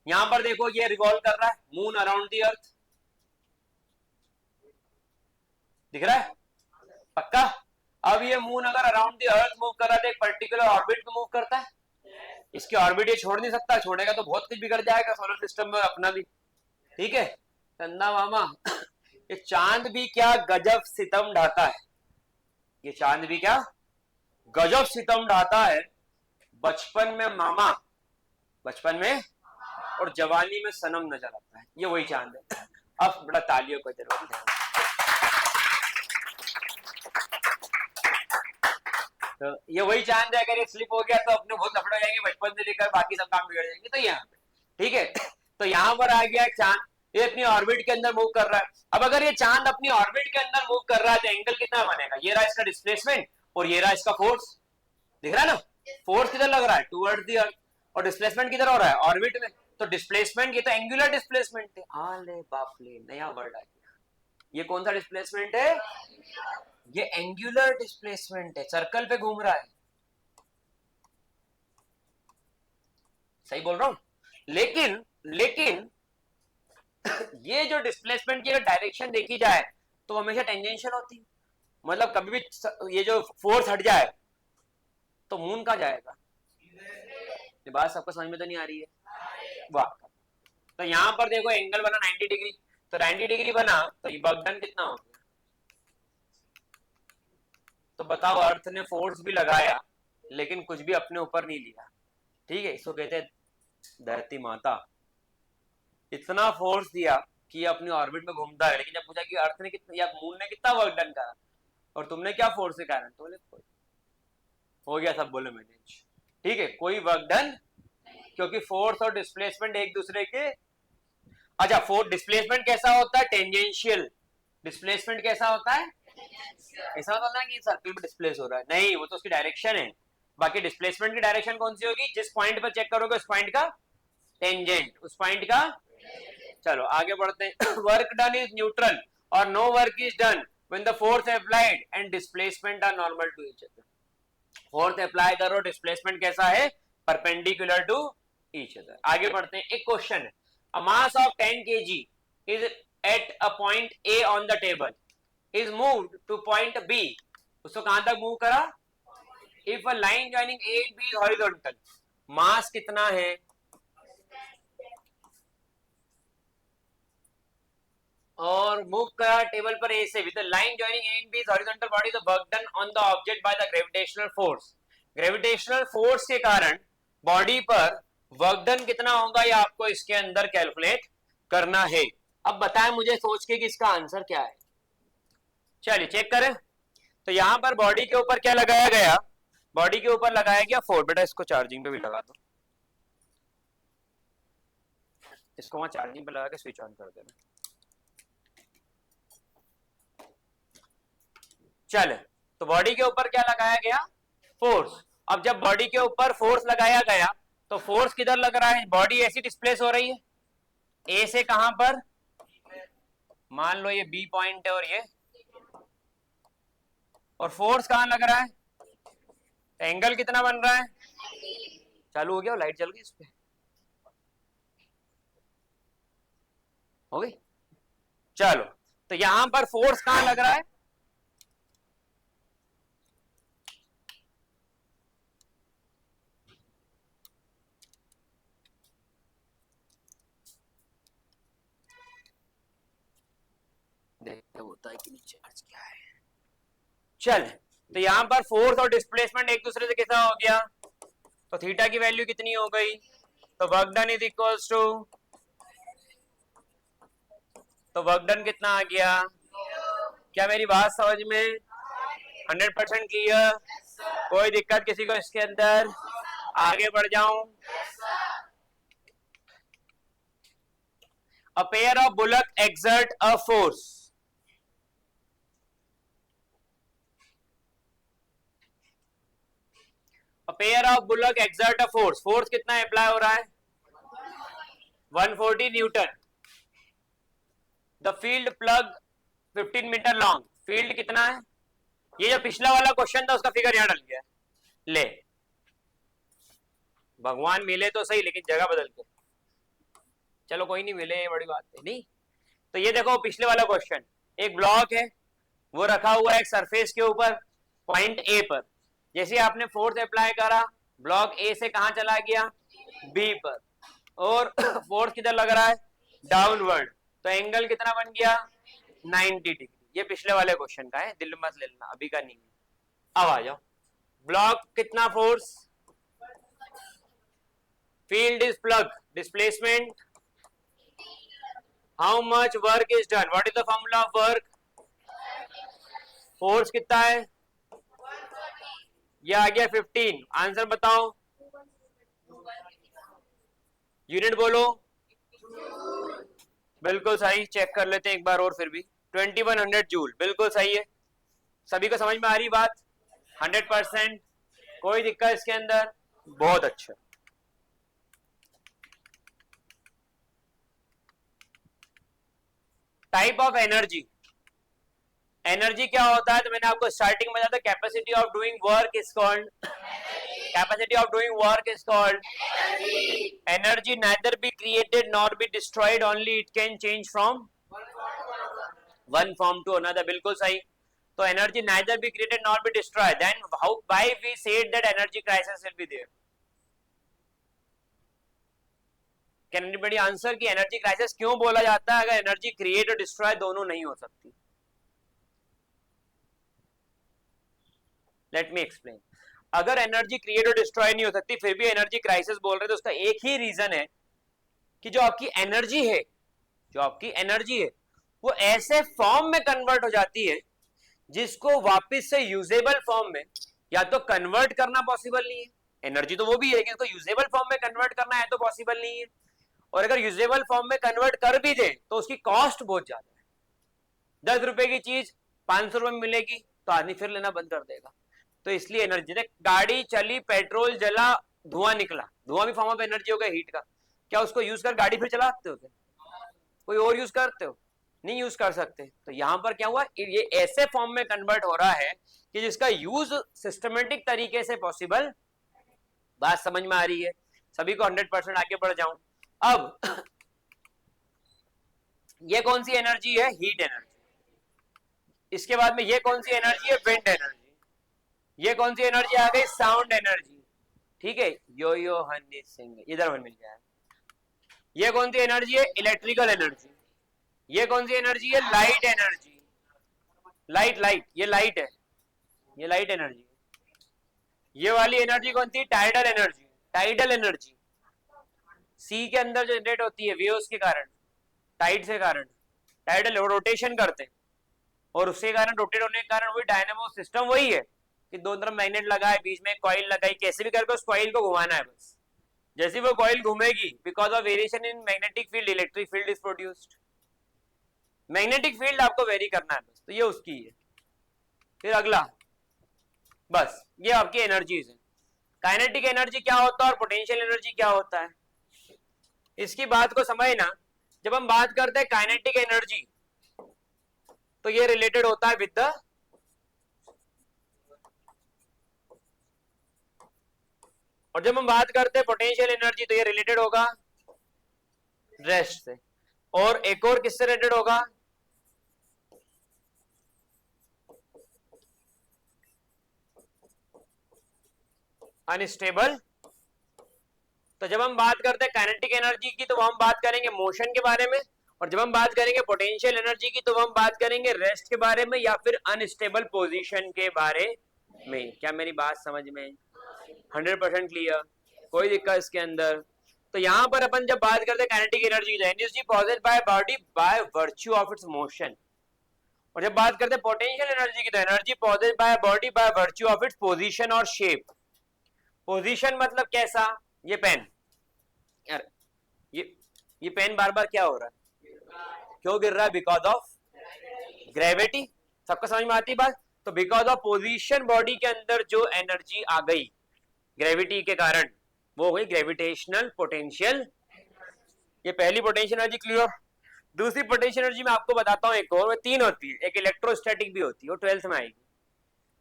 यहां पर देखो ये रिवॉल्व कर रहा है मून अराउंड द अर्थ, दिख रहा है पक्का? अब ये मून अगर अराउंड द अर्थ मूव कर रहा है तो एक पर्टिकुलर ऑर्बिट में मूव करता है। इसकी ऑर्बिट ये छोड़ नहीं सकता, छोड़ेगा तो बहुत कुछ बिगड़ जाएगा सोलर सिस्टम में अपना भी। ठीक है चंदा मामा, ये चांद भी क्या गजब सितम ढाता है, ये चांद भी क्या गजब सितम ढाता है। बचपन में मामा, बचपन में और जवानी में सनम नजर आता है, ये वही चांद है। अब बड़ा तालियों को जरूरत है। तो ये वही चांद है, अगर ये स्लिप हो गया तो अपने बहुत लफड़े हो जाएंगे, बचपन से लेकर बाकी सब काम बिगड़ जाएंगे। तो यहाँ पे ठीक है, तो यहाँ पर आ गया चांद, ये अपनी ऑर्बिट के अंदर मूव कर रहा है। अब अगर ये चांद अपनी ऑर्बिट के अंदर मूव कर रहा है तो एंगल कितना बनेगा? ये रहा इसका डिस्प्लेसमेंट और ये रहा इसका फोर्स, दिख रहा है ना? फोर्स किधर लग रहा है? टुवर्ड्स द अर्थ, और डिस्प्लेसमेंट किधर हो रहा है? ऑर्बिट में। तो डिस्प्लेसमेंट, ये तो एंगुलर डिस्प्लेसमेंट है। आले बाप ले, नया वर्ड आ गया। ये कौन सा डिस्प्लेसमेंट है? ये एंगुलर डिस्प्लेसमेंट है, सर्कल पे घूम रहा है। सही बोल रहा हूं? लेकिन लेकिन ये जो डिस्प्लेसमेंट की अगर डायरेक्शन देखी जाए तो हमेशा टेंजेंशियल होती है। मतलब कभी भी ये जो फोर्स हट जाए तो मून का जाएगा। ये बात सबको समझ में तो नहीं आ रही है? वाह। तो यहां पर देखो एंगल बना 90 डिग्री, तो 90 डिग्री बना तो ये वर्क डन कितना हो गया? तो बताओ, अर्थ ने फोर्स भी लगाया लेकिन कुछ भी अपने ऊपर नहीं लिया। ठीक है, इसको कहते हैं धरती माता। इतना फोर्स दिया कि अपनी ऑर्बिट में घूमता है, लेकिन जब पूछा कि अर्थ ने कितना या मून ने कितना वर्क डन करा और तुमने क्या फोर्स के कारण, तो बोले हो गया सब, बोले मैनेज। ठीक है, कोई वर्क डन, क्योंकि फोर्स और डिस्प्लेसमेंट एक दूसरे के। अच्छा, फोर्स डिस्प्लेसमेंट कैसा होता है? टेंजेंशियल। डिस्प्लेसमेंट कैसा होता है? ऐसा होता है कि सर्कल में डिस्प्लेस हो रहा है, नहीं, वो तो उसकी डायरेक्शन है। बाकी डिस्प्लेसमेंट की डायरेक्शन कौन सी होगी? जिस पॉइंट पर चेक करोगे उस पॉइंट का टेंजेंट, उस पॉइंट का। चलो आगे बढ़ते हैं। वर्क डन इज न्यूट्रल और no work is done when the force applied and displacement are normal to each other. Force apply करो, डिस्प्लेसमेंट कैसा है? Perpendicular to each other. आगे बढ़ते हैं, एक क्वेश्चन है। A mass of 10 kg is at a point A on the table is moved to point B। उसको कहां तक मूव करा? If a line joining A and B is horizontal, मास कितना है? और मूव करा टेबल पर A से, with the line joining A and B is horizontal body, the work done on the object by the gravitational force। Gravitational force के कारण बॉडी पर वर्क डन कितना होगा, ये आपको इसके अंदर कैलकुलेट करना है। अब बताएं मुझे सोच के कि इसका आंसर क्या है। चलिए चेक करें। तो यहां पर बॉडी के ऊपर क्या लगाया गया? बॉडी के ऊपर लगाया गया 4। बेटा इसको चार्जिंग पे भी लगा दो, इसको वहां चार्जिंग पे लगा के स्विच ऑन कर देना। चले, तो बॉडी के ऊपर क्या लगाया गया? फोर्स। अब जब बॉडी के ऊपर फोर्स लगाया गया तो फोर्स किधर लग रहा है? बॉडी ऐसी डिस्प्लेस हो रही है ए से, कहां पर? मान लो ये बी पॉइंट है और ये, और फोर्स कहां लग रहा है? एंगल कितना बन रहा है? चालू हो गया, लाइट जल गई इस पे, हो गई। चलो तो यहां पर फोर्स कहां लग रहा है? देखते होता है कि चार्ज क्या है। चल, तो यहां पर फोर्स और डिस्प्लेसमेंट एक दूसरे से कैसा हो गया? तो थीटा की वैल्यू कितनी हो गई? तो work done is equals to, तो वर्क डन कितना आ गया? क्या मेरी बात समझ में 100% क्लियर? कोई दिक्कत किसी को इसके अंदर? आगे बढ़ जाऊं? A pair of bullock exert a force. A pair of bullock exert a force. Force कितना अप्लाई हो रहा है? 140 न्यूटन. The field plug 15 metre long. Field कितना है? ये जो पिछला वाला क्वेश्चन था उसका फिगर यहां डल गया. ले, भगवान मिले तो सही, लेकिन जगह बदल के. चलो कोई नहीं, मिले बड़ी बात है नहीं. तो ये देखो पिछले वाला क्वेश्चन, एक ब्लॉक है, वो रखा हुआ है एक सरफेस के ऊपर पॉइंट ए पर. जैसे आपने फोर्स अप्लाई करा, ब्लॉक ए से कहां चला गया? बी पर. और फोर्स किधर लग रहा है? डाउनवर्ड. तो एंगल कितना बन गया? 90 डिग्री. ये पिछले वाले क्वेश्चन का है, दिल मत ले लेना, अभी का नहीं है. अब आ जाओ, ब्लॉक कितना force? Field is plug, displacement, how much work is done, what is the formula of work? Force कितना है? ये आ गया 15. आंसर बताओ, यूनिट बोलो. बिल्कुल सही. चेक कर लेते हैं एक बार और फिर भी. 2100 जूल, बिल्कुल सही है. सभी को समझ में आ रही बात? 100%. कोई दिक्कत इसके अंदर? बहुत अच्छा. Type of energy. एनर्जी क्या होता है? तो मैंने आपको स्टार्टिंग में बताया था, capacity of doing work is called, capacity of doing work is called energy. Neither be created nor be destroyed, only it can change from one form to another. बिल्कुल सही. तो energy neither be created nor be destroyed, then how why we said that energy crisis will be there? Can anybody answer कि एनर्जी क्राइसिस क्यों बोला जाता है अगर एनर्जी क्रिएट और डिस्ट्रॉय दोनों नहीं हो सकती? Let me explain. अगर एनर्जी क्रिएट और डिस्ट्रॉय नहीं हो सकती फिर भी एनर्जी क्राइसिस बोल रहे, तो उसका एक ही रीजन है कि जो आपकी एनर्जी है, जो आपकी एनर्जी है वो ऐसे फॉर्म में कन्वर्ट हो जाती है जिसको वापस से यूजेबल फॉर्म में या तो कन्वर्ट करना पॉसिबल नहीं है. एनर्जी तो वो भी है कि इसको यूजेबल फॉर्म में कन्वर्ट करना है तो पॉसिबल नहीं है. और अगर यूजेबल फॉर्म में कन्वर्ट कर भी दे तो उसकी कॉस्ट बहुत ज्यादा है. 10 रुपए की चीज 500 रुपए में मिलेगी तो आदमी फिर लेना बंद कर देगा. तो इसलिए एनर्जी, गाड़ी चली, पेट्रोल जला, धुआं निकला, धुआं भी फॉर्म ऑफ एनर्जी हो गया हीट का. क्या उसको यूज कर गाड़ी फिर चलाते हो? कोई और यूज करते हो? नहीं यूज कर सकते. तो यहां पर क्या हुआ, ये ऐसे फॉर्म में कन्वर्ट हो रहा है कि जिसका यूज सिस्टमेटिक तरीके से पॉसिबल. बात समझ में आ रही है सभी को? 100%. आगे बढ़ जाऊं. अब ये कौन सी एनर्जी है? Heat energy. इसके बाद में ये कौन सी एनर्जी है? Wind energy. ये कौन सी एनर्जी आ गई? Sound energy. ठीक है, यो यो हनी सिंह इधर मिल गया. ये कौन सी एनर्जी है? Electrical energy. ये कौन सी एनर्जी है? Light energy. लाइट, लाइट, ये लाइट है, ये लाइट एनर्जी. ये वाली एनर्जी कौन सी? Tidal energy. Tidal energy sea के अंदर जनरेट होती है वेव्स के कारण, टाइड से कारण. टाइडल रोटेशन करते हैं और उसके कारण, रोटेट होने के कारण वही डायनेमो सिस्टम वही है कि दो तरफ मैग्नेट लगा है, बीच में कॉइल लगाई, कैसे भी करके उस कॉइल को घुमाना है बस. जैसे वो कॉइल घूमेगी, because of variation in magnetic field electric field is produced. Magnetic field आपको वेरी करना है बस. तो ये उसकी है. फिर अगला, बस ये आपकी एनर्जीज है. काइनेटिक एनर्जी क्या होता है और पोटेंशियल एनर्जी क्या होता है, इसकी बात को समझना. जब हम बात करते हैं काइनेटिक एनर्जी तो ये रिलेटेड होता है विद द, और जब हम बात करते हैं पोटेंशियल एनर्जी तो ये रिलेटेड होगा रेस्ट से. और एक और किससे रिलेटेड होगा? अनस्टेबल। तो जब हम बात करते हैं काइनेटिक एनर्जी की तो वो हम बात करेंगे मोशन के बारे में, और जब हम बात करेंगे पोटेंशियल एनर्जी की तो वो हम बात करेंगे रेस्ट के बारे में या फिर अनस्टेबल पोजीशन के बारे में। क्या मेरी बात समझ में? 100% क्लियर, कोई दिक्कत इसके अंदर? तो यहाँ पर अपन जब बात करते हैं काइनेटिक एनर्जी की, energy possessed by body by virtue of its motion, और जब बात करते हैं पोटेंशियल एनर्जी की तो energy possessed by body by virtue of its position और शेप। पोजीशन मतलब कैसा? ये पेन यार, ये पेन बार बार क्या हो रहा है, क्यों गिर रहा है? Because of gravity. सबको समझ में आती बात? तो बिकॉज ऑफ पोजीशन बॉडी के अंदर जो एनर्जी आ गई ग्रेविटी के कारण, वो हुई ग्रेविटेशनल पोटेंशियल। ये पहली पोटेंशियल एनर्जी क्लियर। दूसरी पोटेंशियल एनर्जी मैं आपको बताता हूं एक और, वो 3 होती है, एक इलेक्ट्रोस्टैटिक भी होती है, वो 12th में आएगी।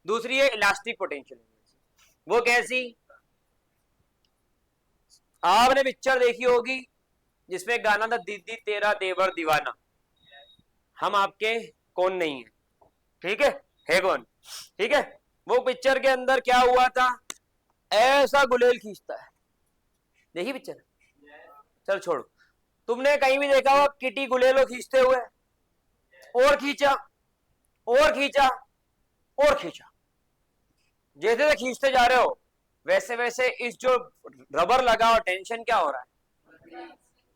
दूसरी है इलास्टिक पोटेंशियल एनर्जी। वो कैसी? आपने पिक्चर देखी होगी जिसमें गाना था दीदी तेरा देवर दीवाना, हम आपके कौन नहीं है, ठीक है कौन? ठीक है, वो पिक्चर के अंदर क्या हुआ था, ऐसा गुलेल खींचता है, देखी पिक्चर? चल छोड़ो, तुमने कहीं भी देखा होगा किटी गुलेलो खींचते हुए? और खींचा और खींचा और खींचा, जैसे जैसे खींचते जा रहे हो वैसे वैसे इस जो रबर लगा और टेंशन क्या हो रहा है,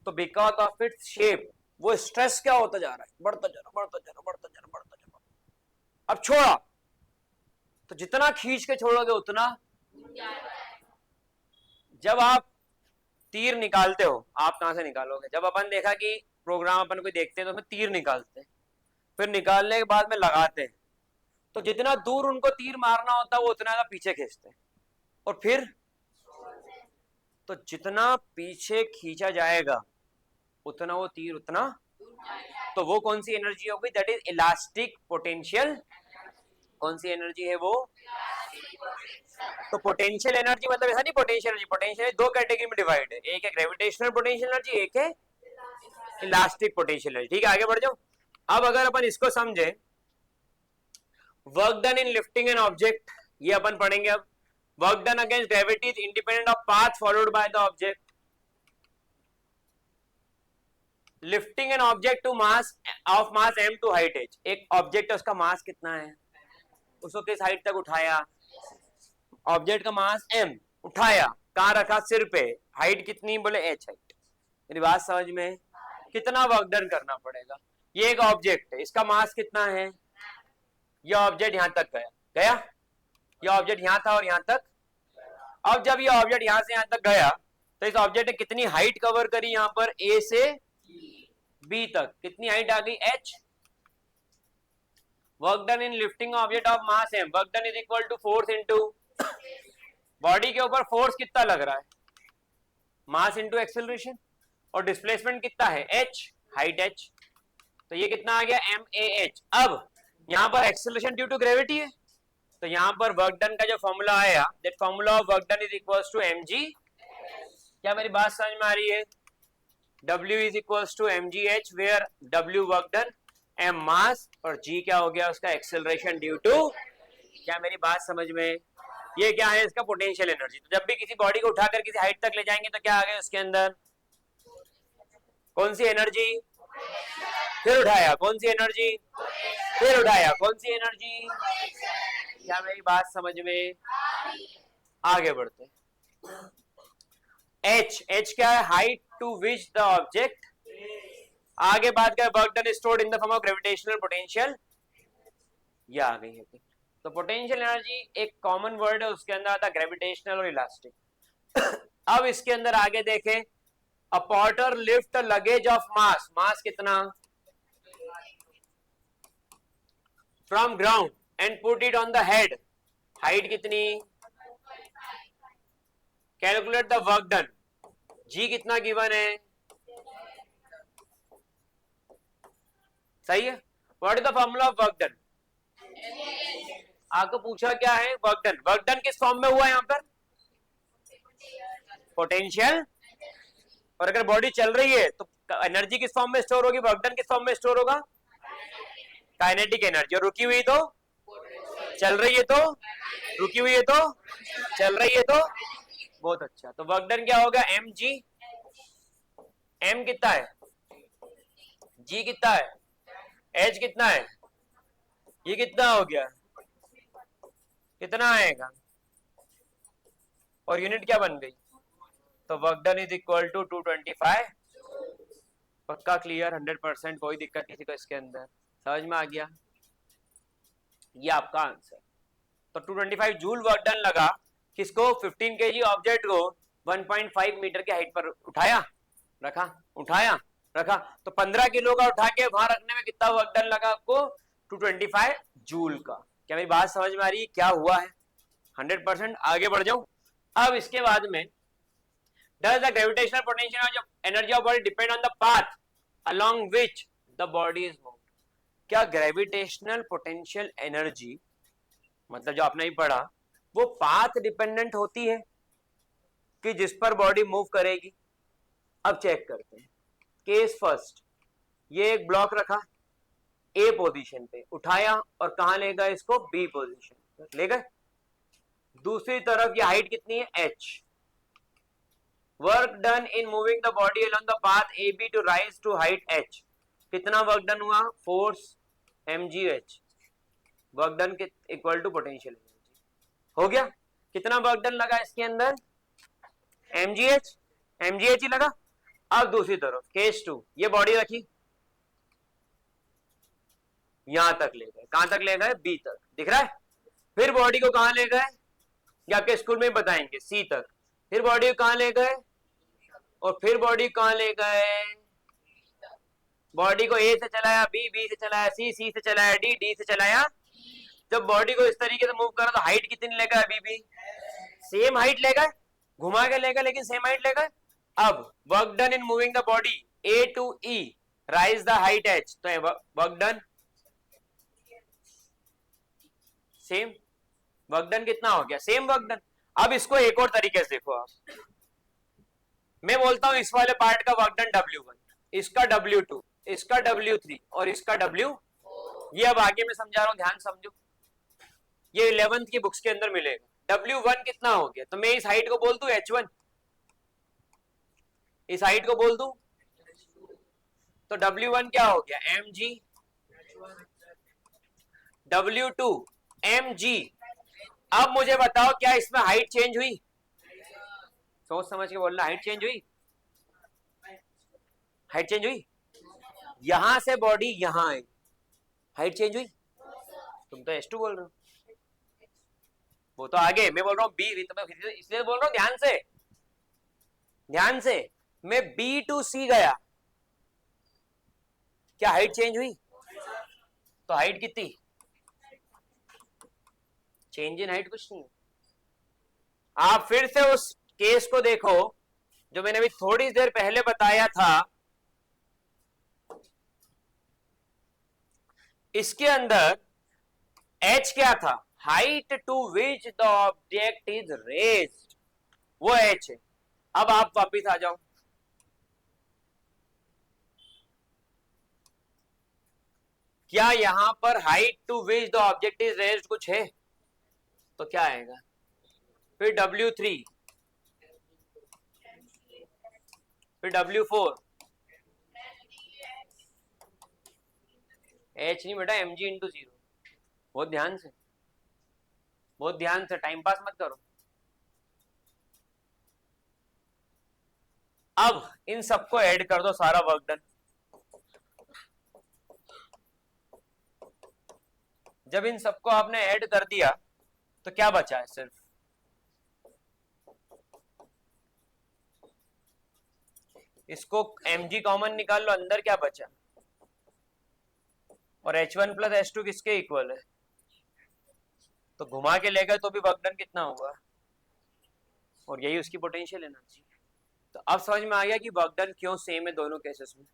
तो बिकॉज ऑफ इट्स शेप वो स्ट्रेस क्या होता जा रहा है, बढ़ता जा रहा बढ़ता जा रहा बढ़ता जा रहा बढ़ता जा रहा। अब छोड़ा तो जितना खींच के छोड़ोगे उतना, जब आप तीर निकालते हो, आप कहां से निकालोगे? जब अपन देखा कि प्रोग्राम अपन कोई देखते हैं तो उसमें तीर निकालते हैं, फिर निकालने के बाद में लगाते हैं, तो जितना दूर उनको तीर मारना होता है वो उतना ज्यादा पीछे खींचते हैं, और फिर तो जितना पीछे खींचा जाएगा उतना वो तीर उतना, तो वो कौन सी एनर्जी होगी? That is elastic potential. कौन सी एनर्जी है वो? तो पोटेंशियल एनर्जी मतलब ऐसा नहीं, पोटेंशियल एनर्जी, पोटेंशियल दो कैटेगरी में डिवाइड है, एक है ग्रेविटेशनल पोटेंशियल एनर्जी, एक है इलास्टिक पोटेंशियल एनर्जी। ठीक है, आगे बढ़ जाओ। अब अगर अपन इसको समझे, work done in lifting an object, ये अपन पढ़ेंगे अब। Work done against gravity is independent of path followed by the object. Lifting an object to mass of mass m to height h, एक ऑब्जेक्ट है उसका मास कितना है, उसको किस हाइट तक उठाया? ऑब्जेक्ट का मास m, उठाया कहां रखा? सिर पे, हाइट कितनी? बोले h हाइट। मेरी बात समझ में? कितना वर्क डन करना पड़ेगा? ये एक ऑब्जेक्ट है, इसका मास कितना है? ये ऑब्जेक्ट यहां तक गया गया, ये ऑब्जेक्ट यहां था और यहां तक। अब जब ये ऑब्जेक्ट यहां से यहां तक गया तो इस ऑब्जेक्ट ने कितनी हाइट कवर करी? यहां पर a से b तक कितनी हाइट आ गई? h। Work done in lifting object of mass m, work done is equal to force into body के ऊपर फोर्स कितना लग रहा है, मास इनटू एक्सेलरेशन, और डिस्प्लेसमेंट कितना है? h, height h। तो ये कितना आ गया? m(a(h). अब यहां पर एक्सेलरेशन ड्यू टू ग्रेविटी है, तो यहां पर वर्क डन का जो फॉर्मूला आया, that formula of work done is equals to mg। क्या मेरी बात समझ में आ रही है? W is equals to mgh, where W work done, m mass, और g क्या हो गया उसका? Acceleration due to. क्या मेरी बात समझ में? ये क्या है? इसका पोटेंशियल एनर्जी। तो जब भी किसी बॉडी को उठाकर किसी हाइट तक ले जाएंगे तो क्या आ गया उसके अंदर? कौन सी एनर्जी? फिर उठाया, कौन सी एनर्जी? फिर उठाया, कौन सी एनर्जी? क्या मेरी बात समझ में? आगे बढ़ते। h क्या है? Height to which the object. आगे बात करें, work done stored in the form of gravitational potential, ये आ गई है। तो पोटेंशियल एनर्जी एक कॉमन वर्ड है, उसके अंदर आता ग्रेविटेशनल और इलास्टिक। अब इसके अंदर आगे देखें, a porter lift luggage of mass, mass कितना? From ground and put it on the head, height कितनी? Calculate the work done, g कितना गिवन है? सही है। What is the formula of work done? आपको पूछा क्या है? Work done. वर्क डन किस फॉर्म में हुआ यहां पर? पोटेंशियल। और अगर बॉडी चल रही है तो एनर्जी किस फॉर्म में स्टोर होगी? वर्क डन किस फॉर्म में स्टोर होगा? Kinetic energy. और रुकी हुई तो चल रही है तो, रुकी हुई है तो, चल रही है तो, बहुत अच्छा। तो वर्क डन क्या होगा, एम जी, एम कितना है, जी कितना है, एच कितना है, ये कितना हो गया, कितना आएगा, और यूनिट क्या बन गई, तो work done is equal to 225। पक्का क्लियर, 100%, कोई दिक्कत किसी को इसके अंदर, समझ में आ गया, ये आपका आंसर। तो 225 जूल वर्क डन लगा, किसको, 15 केजी ऑब्जेक्ट को 1.5 मीटर के हाइट पर उठाया रखा, उठाया रखा, तो 15 किलो का उठा के वहां रखने में कितना वर्क डन लगा आपको, 225 जूल का। क्या मेरी बात समझ में आ रही है, क्या हुआ है, 100%। आगे बढ़ जाऊं, अब इसके बाद में, does the gravitational potential energy of body depend on the path along which the body is moved? क्या ग्रेविटेशनल पोटेंशियल एनर्जी, मतलब जो आपने भी पढ़ा, वो पाथ डिपेंडेंट होती है कि जिस पर बॉडी मूव करेगी। अब चेक करते हैं, केस फर्स्ट, ये एक ब्लॉक रखा ए पोजीशन पे, उठाया और कहां ले गए इसको, बी पोजीशन पर ले गए। दूसरी तरफ ये हाइट कितनी है, h. Work done in moving the body along the path A B to rise to height h, कितना वर्क डन हुआ, force m g h, work done के इक्वल टू पोटेंशियल एनर्जी हो गया। कितना वर्क डन लगा इसके अंदर, एमजीएच, एमजीएच ही लगा। अब दूसरी तरफ केस टू, ये बॉडी रखी, यहां तक ले गए, कहां तक ले गए, बी तक, दिख रहा है। फिर बॉडी को कहां ले गए, ये आपके स्कूल में बताएंगे, सी तक। फिर बॉडी को कहां ले गए, और फिर बॉडी कहां ले गए, बॉडी को ए से चलाया, बी, बी से चलाया सी, सी से चलाया डी, डी से चलाया। जब बॉडी को इस तरीके से मूव करा तो हाइट कितनी लेगा, अभी भी सेम हाइट लेगा, घुमा के लेगा लेकिन सेम हाइट लेगा। अब work done in moving the body A to E raise the height H, तो work done same, work done कितना हो गया, सेम वर्क डन। अब इसको एक और तरीके से देखो आप, मैं बोलता हूं इस वाले पार्ट का वर्क डन W1, इसका W2, इसका W3 और इसका W, ये अब आगे मैं समझा रहा हूं, ध्यान समझो, ये 11th की बुक्स के अंदर मिलेगा। W1 कितना हो गया, तो मैं इस हाइट को बोल दूं H1, इस हाइट को बोल दूं, तो W1 क्या हो गया, mg, W2 mg। अब मुझे बताओ क्या इसमें हाइट चेंज हुई, सोच समझ के बोलना, हाइट चेंज हुई, हाइट चेंज हुई, यहां से बॉडी यहां आई, हाइट चेंज हुई। तुम तो S2 बोल रहे हो, वो तो आगे, मैं बोल रहा हूं बी, तो मैं इसलिए बोल रहा हूं ध्यान से, ध्यान से, मैं B टू C गया, क्या हाइट चेंज हुई, तो हाइट कितनी, चेंज इन हाइट कुछ नहीं। आप फिर से उस केस को देखो जो मैंने अभी थोड़ी देर पहले बताया था, इसके अंदर H क्या था, height to which the object is raised, वो H है। अब आप वापिस आ जाओ, क्या यहां पर height to which the object is raised कुछ है, तो क्या आएगा, फिर W3, फिर W4, H नहीं बेटा, mg इंटू 0। बहुत ध्यान से, बहुत ध्यान से, टाइम पास मत करो। अब इन सबको ऐड कर दो, सारा वर्क डन। जब इन सबको आपने ऐड कर दिया तो क्या बचा है, सिर्फ इसको mg कॉमन निकाल लो, अंदर क्या बचा, और H1 प्लस H2 किसके इक्वल है, तो घुमा के ले गए तो भी वर्क डन कितना होगा, और यही उसकी पोटेंशियल एनर्जी। तो अब समझ में आ गया कि वर्क डन क्यों सेम है दोनों केसेस में,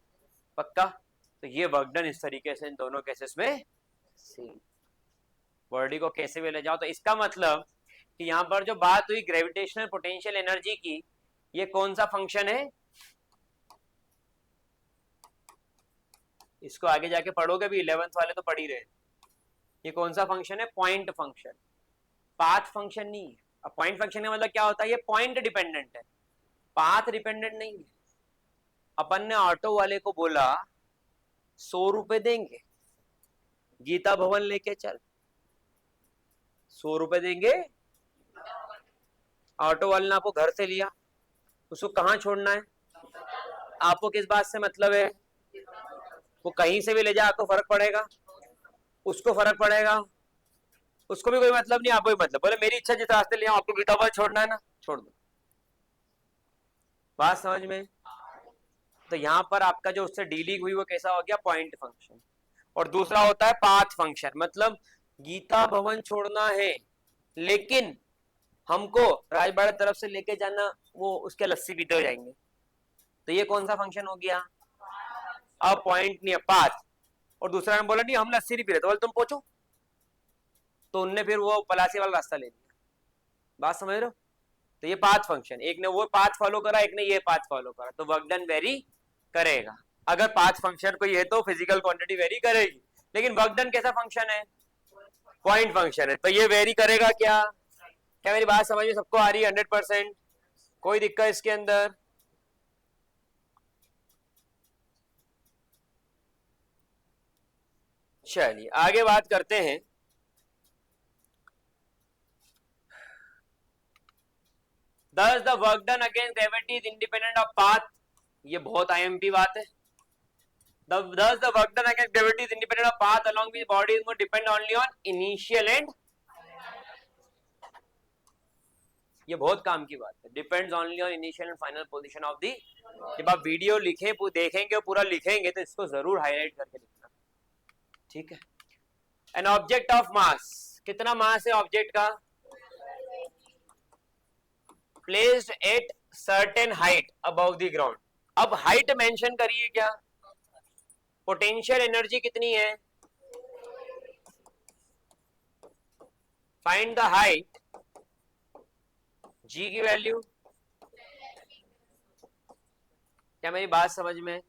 पक्का। तो ये वर्क डन इस तरीके से इन दोनों केसेस में सेम, बॉडी को कैसे भी ले जाओ। तो इसका मतलब कि यहाँ पर जो बात हुई ग्रेविटेशनल पोटेंशियल एनर्जी की, ये कौन सा फंक्शन है, इसको आगे जाके पढ़ोगे भी, 11th वाले तो पढ़ ही रहे, ये कौन सा फंक्शन है? पॉइंट फंक्शन, पाथ फंक्शन नहीं है। अब पॉइंट फंक्शन का मतलब क्या होता है? ये पॉइंट डिपेंडेंट है, पाथ डिपेंडेंट नहीं है। अपन ने ऑटो वाले को बोला 100 रुपए देंगे, गीता भवन लेके चल, 100 रुपए देंगे। ऑटो वाले ने आपको घर से लिया, उसको कहाँ छोड़ना है? आपको किस बात से मतलब है? वो कहीं से भी ले जाए आपको फर्क पड़ेगा, उसको फर्क पड़ेगा, उसको भी कोई मतलब नहीं, आपको भी मतलब। बोले मेरी इच्छा जिस रास्ते ले आऊं, आपको गीता भवन छोड़ना है ना, छोड़ दो। बात समझ में? तो यहाँ पर आपका जो उससे डीलिंग हुई वो कैसा हो गया? Point function. और दूसरा होता है पाथ फंक्शन, मतलब गीता भवन छोड़ना है लेकिन हमको राजबाड़ा तरफ से लेके जाना, वो उसके लस्सी पीते हो जाएंगे, तो ये कौन सा फंक्शन हो गया? अब पॉइंट नहीं है, पाथ। और दूसरा ने बोला नहीं हम लस्सी नहीं पी रहे, तो बोले तुम पूछो, तो उनने फिर वो पलासी वाला रास्ता ले लिया। बात समझ रहे हो? तो ये पाथ फंक्शन, एक ने वो पाथ फॉलो करा, एक ने ये पाथ फॉलो करा, तो वर्क डन वेरी करेगा। अगर पाथ फंक्शन कोई है तो फिजिकल क्वांटिटी वेरी करेगी, लेकिन वर्क डन कैसा फंक्शन है? पॉइंट फंक्शन है, तो ये वेरी करेगा क्या? क्या मेरी बात समझ में सबको आ रही है? 100%? कोई दिक्कत इसके अंदर? चलिए आगे बात करते हैं। Thus the work done against gravity is independent of path. ये बहुत आईएमपी बात है। Thus the work done against gravity is independent of path along which body is more depend only on initial and, ये बहुत काम की बात है, depends only on initial and final position of the. जब आप वीडियो लिखे देखेंगे और पूरा लिखेंगे तो इसको जरूर हाईलाइट करके लिखना, ठीक है? एन ऑब्जेक्ट ऑफ मास, कितना मास है ऑब्जेक्ट का? Placed at certain height above the ground. अब हाइट मेंशन करिए क्या? पोटेंशियल एनर्जी कितनी है? फाइंड द हाइट, जी की वैल्यू। क्या मेरी बात समझ में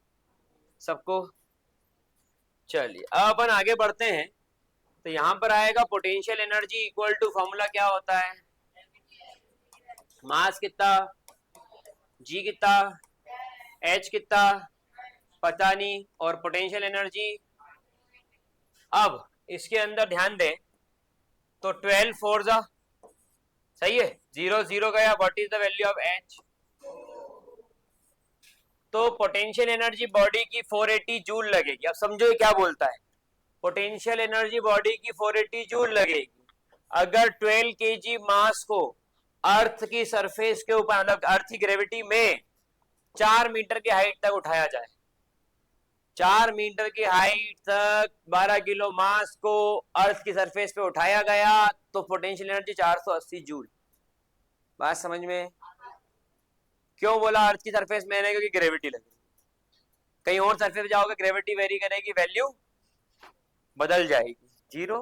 सबको? चलिए अब अपन आगे बढ़ते हैं। तो यहां पर आएगा potential energy equal to, formula क्या होता है? मास कितना, जी कितना, एच कितना पता नहीं, और पोटेंशियल एनर्जी। अब इसके अंदर ध्यान दें तो 12 फोर जा, सही है, 0 0 गया, what is the value of H? तो पोटेंशियल एनर्जी बॉडी की 480 जूल लगेगी। अब समझो ये क्या बोलता है, पोटेंशियल एनर्जी बॉडी की 480 जूल लगेगी अगर 12 केजी मास को अर्थ की सरफेस के ऊपर, मतलब अर्थ की ग्रेविटी में 4 मीटर की हाइट तक उठाया जाए। 4 मीटर की हाइट तक 12 किलो मास को अर्थ की सरफेस पे उठाया गया तो पोटेंशियल एनर्जी 480 जूल। बात समझ में? क्यों बोला अर्थ की सरफेस में है? क्योंकि ग्रेविटी लगेगी। कहीं और सरफेस जाओगे ग्रेविटी वेरी करेगी, वैल्यू बदल जाएगी। जीरो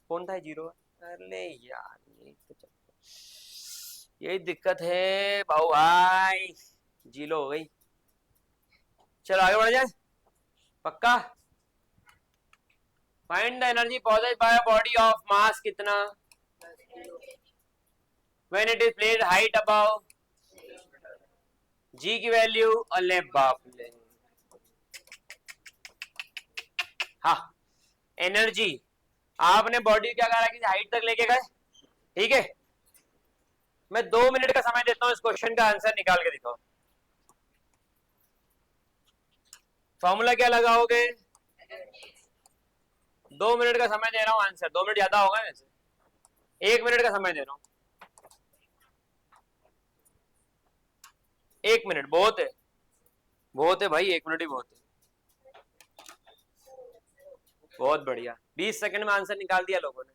कौन था? जीरो? अरे यार यही दिक्कत है भाऊ भाई, जीरो हो गई। चलो आगे बढ़ जाए, पक्का? Find the energy possessed by a body of mass कितना when it is placed height above, g की वैल्यू। अले बाप ले, हाँ एनर्जी आपने बॉडी क्या करा कि हाइट तक लेके गए, ठीक है? मैं 2 मिनट का समय देता हूं इस क्वेश्चन का आंसर निकाल के दिखाओ। फॉर्मूला क्या लगाओगे? 2 मिनट का समय दे रहा हूं, आंसर 2 मिनट ज्यादा होगा वैसे, 1 मिनट का समय दे रहा हूं। 1 मिनट बहुत है, बहुत है भाई, 1 मिनट ही बहुत है। बहुत बढ़िया, 20 सेकंड में आंसर निकाल दिया लोगों ने।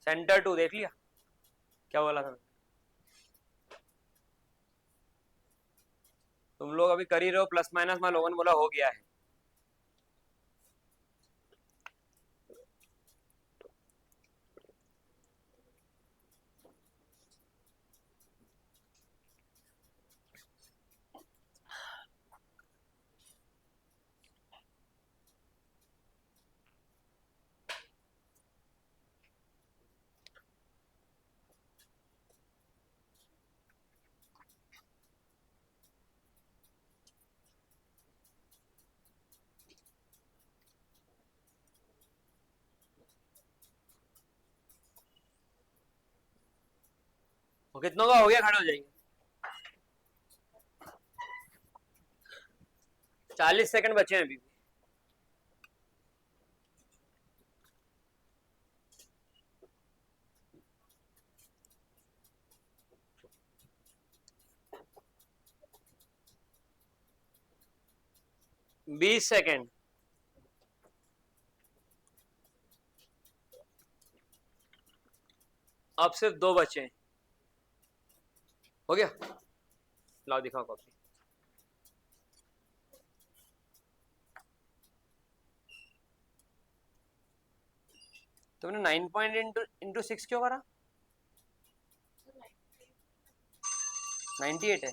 सेंटर टू देख लिया क्या बोला था? तुम लोग अभी कर ही रहे हो प्लस माइनस, में लोगों ने बोला हो गया है। कितनों का हो गया, खड़े हो जाइए। 40 सेकंड बचे हैं अभी भी। बीस सेकंड। अब सिर्फ 2 बचे हैं। हो गया, लाओ दिखाओ कॉपी। तुमने 9 पॉइंट इंटू 6 क्यों करा? 98 है।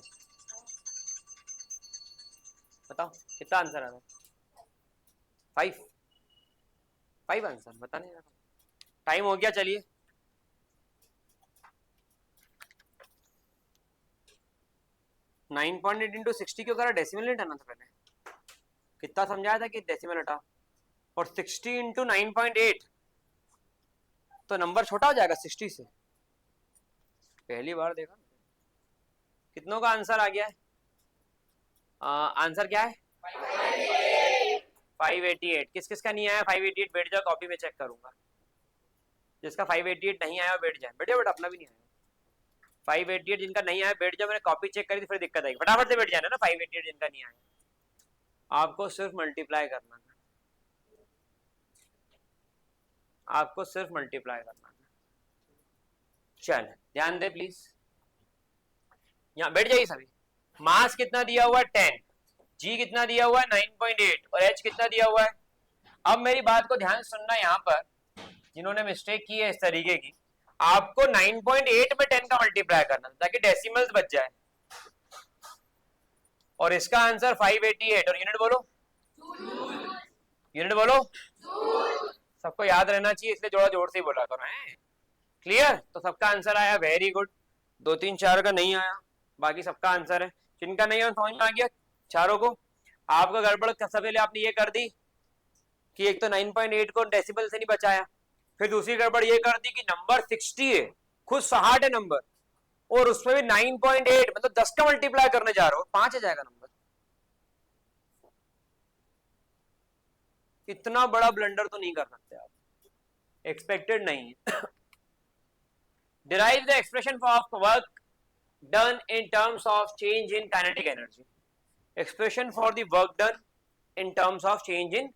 बताओ कितना आंसर आ रहा है? 5 आंसर बता नहीं। टाइम हो गया, चलिए। नाइन पॉइंट एट इंटू 60 क्यों करा? डेसिमल नहीं हटाना था पहले। कितना समझाया था कि डेसिमल हटा, और 60 इंटू 9.8 तो नंबर छोटा हो जाएगा 60 से। पहली बार देखा। कितनों का आंसर आ गया है? आंसर क्या है? 588। किस किस का नहीं आया 588? बैठ जाओ, कॉपी में चेक करूंगा। जिसका 588 नहीं आया बैठ जाए। बैठ जाओ बेटा, अपना भी नहीं आया। 588 जिनका नहीं आया बैठ जाओ, मैंने कॉपी चेक करी थी, फिर दिक्कत आएगी। फटाफट से बैठ जाना ना। 588 जिनका नहीं आया, आपको सिर्फ मल्टीप्लाई करना है। आपको सिर्फ मल्टीप्लाई करना है। चल ध्यान दे प्लीज, यहाँ बैठ जाइए सभी। मास कितना दिया हुआ है? 10। जी कितना दिया हुआ है? 9.8। और एच कितना दिया हुआ है? अब मेरी बात को ध्यान सुनना, यहाँ पर जिन्होंने मिस्टेक की है इस तरीके की, आपको 9.8 में 10 का मल्टीप्लाई करना ताकि डेसिमल्स बच जाए। और इसका आंसर 588। और यूनिट बोलो, यूनिट बोलो। सबको याद रहना चाहिए, इसलिए जोड़ा जोर से ही बोला करो। क्लियर? तो सबका आंसर आया, वेरी गुड। 2 3 4 का नहीं आया, बाकी सबका आंसर है। जिनका नहीं है समझ में आ गया चारों को? आपका गड़बड़ सबसे पहले आपने ये कर दी कि एक तो 9.8 को डेसिमल से नहीं बचाया, फिर दूसरी गड़बड़ ये कर दी कि नंबर 60 है, खुद 60 है नंबर, और उसमें भी 9.8 मतलब 10 का मल्टीप्लाई करने जा रहे हो, 5 आ जाएगा नंबर। इतना बड़ा ब्लंडर तो नहीं कर सकते आप, एक्सपेक्टेड नहीं है। Derive the expression of work done in terms of change in kinetic energy. Expression for the work done in terms of change in,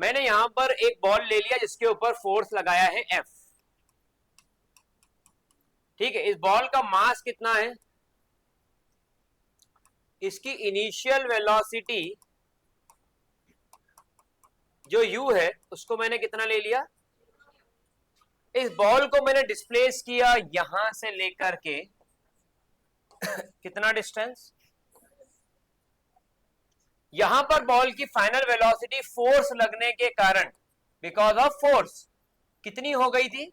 मैंने यहां पर एक बॉल ले लिया जिसके ऊपर फोर्स लगाया है F। ठीक है, इस बॉल का मास कितना है? इसकी इनिशियल वेलोसिटी जो u है उसको मैंने कितना ले लिया? इस बॉल को मैंने डिस्प्लेस किया यहां से लेकर के कितना डिस्टेंस? यहां पर बॉल की फाइनल वेलोसिटी फोर्स लगने के कारण, बिकॉज ऑफ फोर्स, कितनी हो गई थी?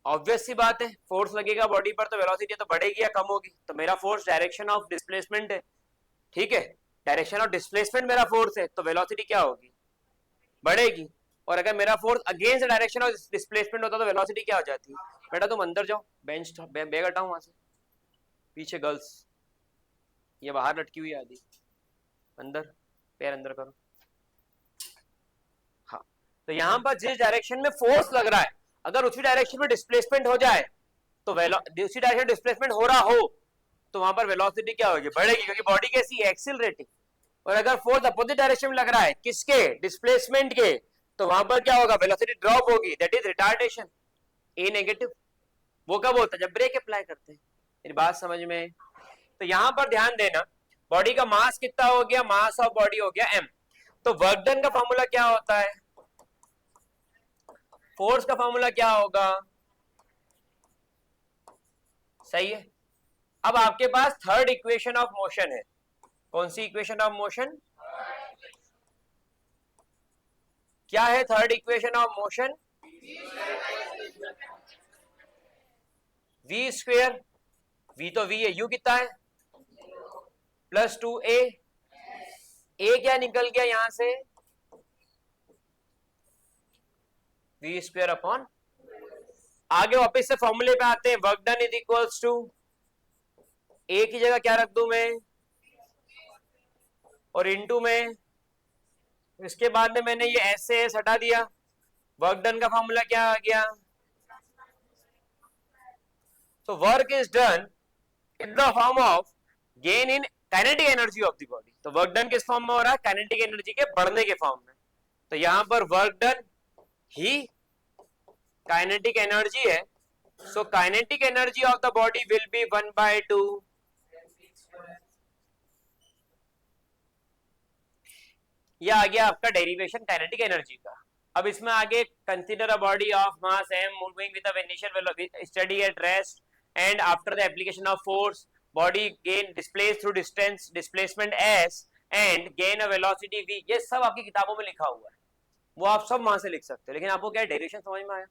ऑब्वियस सी बात है, फोर्स लगेगा बॉडी पर तो वेलोसिटी तो बढ़ेगी या कम होगी? तो मेरा फोर्स डायरेक्शन ऑफ डिस्प्लेसमेंट है। ठीक है, डायरेक्शन ऑफ डिस्प्लेसमेंट मेरा फोर्स है, तो वेलोसिटी क्या होगी? बढ़ेगी। और अगर मेरा force against direction of displacement होता तो वेलोसिटी क्या हो जाती? बेटा तुम अंदर जाओ, बेंच बैग हटाओ वहां से। पीछे गर्ल्स, ये बाहर लटकी हुई आदि, अंदर पैर अंदर करो। हाँ, तो यहां पर जिस डायरेक्शन में फोर्स लग रहा है, अगर उसी डायरेक्शन में डिस्प्लेसमेंट हो जाए तो उसी डायरेक्शन डिस्प्लेसमेंट हो रहा हो तो वहां पर वेलोसिटी क्या होगी? बढ़ेगी, क्योंकि बॉडी कैसी है? एक्सिलरेटिंग। और अगर फोर्स अपोजिट डायरेक्शन में लग रहा है, किसके? डिस्प्लेसमेंट के, तो वहां पर क्या होगा? वेलोसिटी ड्रॉप होगी, that is retardation, A negative. वो कब होता है? जब ब्रेक अप्लाई करते हैं। मेरी बात समझ में? तो यहां पर ध्यान देना, बॉडी का मास कितना हो गया? मास ऑफ बॉडी हो गया m। तो वर्क डन का फॉर्मूला क्या होता है? फोर्स का फॉर्मूला क्या होगा? सही है। अब आपके पास थर्ड इक्वेशन ऑफ मोशन है। कौन सी इक्वेशन ऑफ मोशन? क्या है third equation of motion? v square. v तो v है, u कितना है? Plus 2a। a क्या निकल गया यहां से? v स्क्वेयर अपॉन, आगे वापस से फॉर्मूले पे आते हैं, work done is equals to, A की जगह क्या रख दूं मैं, और इनटू में, इसके बाद में मैंने ये एस से एस हटा दिया, वर्क डन का फॉर्मूला क्या आ गया, तो work is done in the form of gain in kinetic energy of the body. तो वर्क डन किस फॉर्म में हो रहा है, काइनेटिक एनर्जी के बढ़ने के फॉर्म में। तो यहां पर वर्क डन ही काइनेटिक एनर्जी है, so kinetic energy of the body will be 1/2, ये आ गया आपका डेरिवेशन काइनेटिक एनर्जी का। अब इसमें आगे consider a body of mass m moving with a initial velocity study at rest and after the application of force body gain displace through distance displacement s and gain a velocity v। ये सब आपकी किताबों में लिखा हुआ है, वो आप सब वहां से लिख सकते हो, लेकिन आपको क्या डेरिवेशन समझ में आया।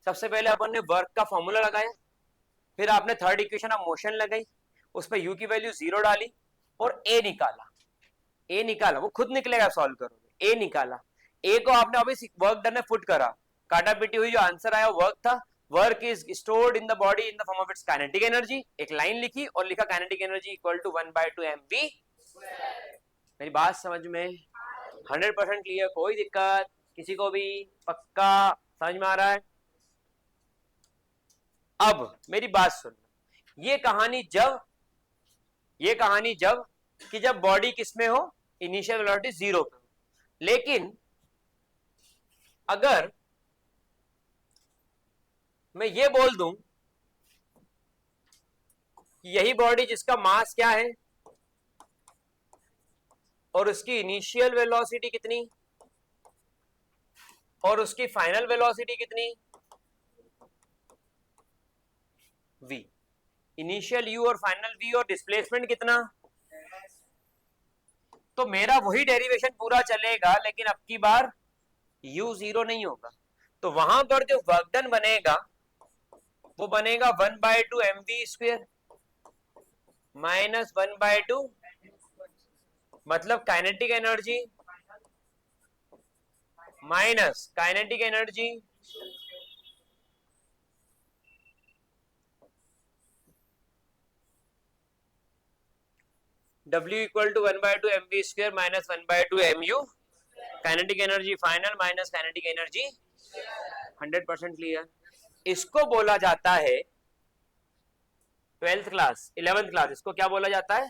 सबसे पहले अपन ने वर्क का फॉर्मूला लगाया, फिर आपने थर्ड इक्वेशन ऑफ मोशन लगाई, उस पर यू की वैल्यू 0 डाली और ए निकाला। ए निकाला, वो खुद निकलेगा सॉल्व करोगे। ए निकाला, ए को आपने अभी वर्क डन में पुट करा, काटा पीटी हुई जो आंसर आया वर्क था। Work is stored in the body in the form of its kinetic energy, एक लाइन लिखी और लिखा kinetic energy equal to 1/2 mv। मेरी बात समझ में 100% क्लियर, कोई दिक्कत किसी को भी, पक्का समझ में आ रहा है। अब मेरी बात सुन, ये कहानी जब कि जब बॉडी किसमें हो, इनिशियल वेलोसिटी 0 पे हो। लेकिन अगर मैं ये बोल दूं यही बॉडी जिसका मास क्या है और उसकी इनिशियल वेलोसिटी कितनी और उसकी फाइनल वेलोसिटी कितनी, v, इनिशियल u और फाइनल v, और डिस्प्लेसमेंट कितना, तो मेरा वही डेरिवेशन पूरा चलेगा, लेकिन अब की बार u 0 नहीं होगा। तो वहां पर जो वर्क डन बनेगा वो बनेगा 1/2 mv² माइनस 1/2, मतलब kinetic energy minus kinetic energy W equal to 1/2 mv² minus 1/2 mu, kinetic energy final minus kinetic energy 100% clear. इसको बोला जाता है 12th क्लास 11th क्लास, इसको क्या बोला जाता है,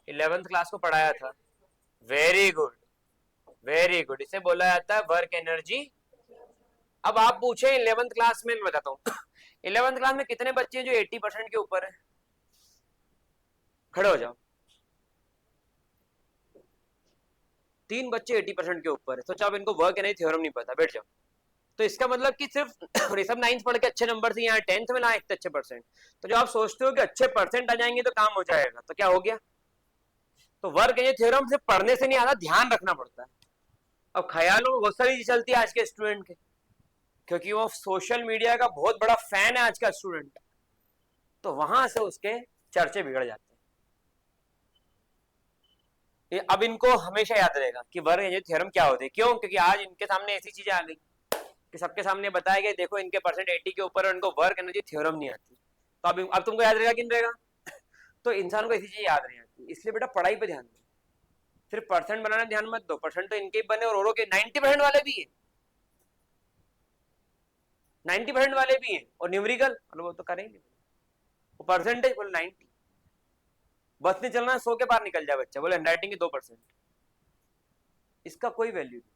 11th क्लास को पढ़ाया था, वेरी गुड वेरी गुड, इसे बोला जाता है वर्क एनर्जी। अब आप पूछे 11th क्लास में, मैं बताता हूँ 11th क्लास में कितने बच्चे हैं जो 80% के ऊपर है, खड़े हो जाओ। 3 बच्चे 80% के ऊपर है, सोचा अब इनको वर्क एनर्जी थ्योरम नहीं पता, बैठ जाओ। तो इसका मतलब कि सिर्फ सब 9th पढ़ के अच्छे नंबर से यहाँ 10th में लाए इतने अच्छे परसेंट, तो जब आप सोचते हो कि अच्छे परसेंट आ जाएंगे तो काम हो जाएगा, तो क्या हो गया। तो वर्क एनर्जी थ्योरम सिर्फ पढ़ने से नहीं आता, ध्यान रखना पड़ता है। अब ख्यालों में बहुत सारी चीज चलती है आज के स्टूडेंट के, क्योंकि वो सोशल मीडिया का बहुत बड़ा फैन है आज का स्टूडेंट, तो वहां से उसके चर्चे बिगड़ जाते हैं। अब इनको हमेशा याद रहेगा कि वर्क एनर्जी थ्योरम क्या होते हैं, क्यों, क्योंकि आज इनके सामने ऐसी चीजें आ गई कि सबके सामने बताया गया देखो इनके परसेंट 80 के ऊपर और इनको वर्क एनर्जी थ्योरम नहीं आती। तो अब तुमको याद रहेगा कि नहीं रहेगा तो इंसान को ऐसी चीजें याद नहीं आती, इसलिए बेटा पढ़ाई पे ध्यान दो, सिर्फ परसेंट बनाने ध्यान मत दो। परसेंट तो इनके बने और औरों के 90% वाले भी है, 90% वाले भी हैं, और न्यूमेरिकल वो तो करेंगे, वो परसेंटेज बोले 90, बस नहीं चलना 100 के पार निकल जाए बच्चा, बोले हैंडराइटिंग के 2%, इसका कोई वैल्यू नहीं।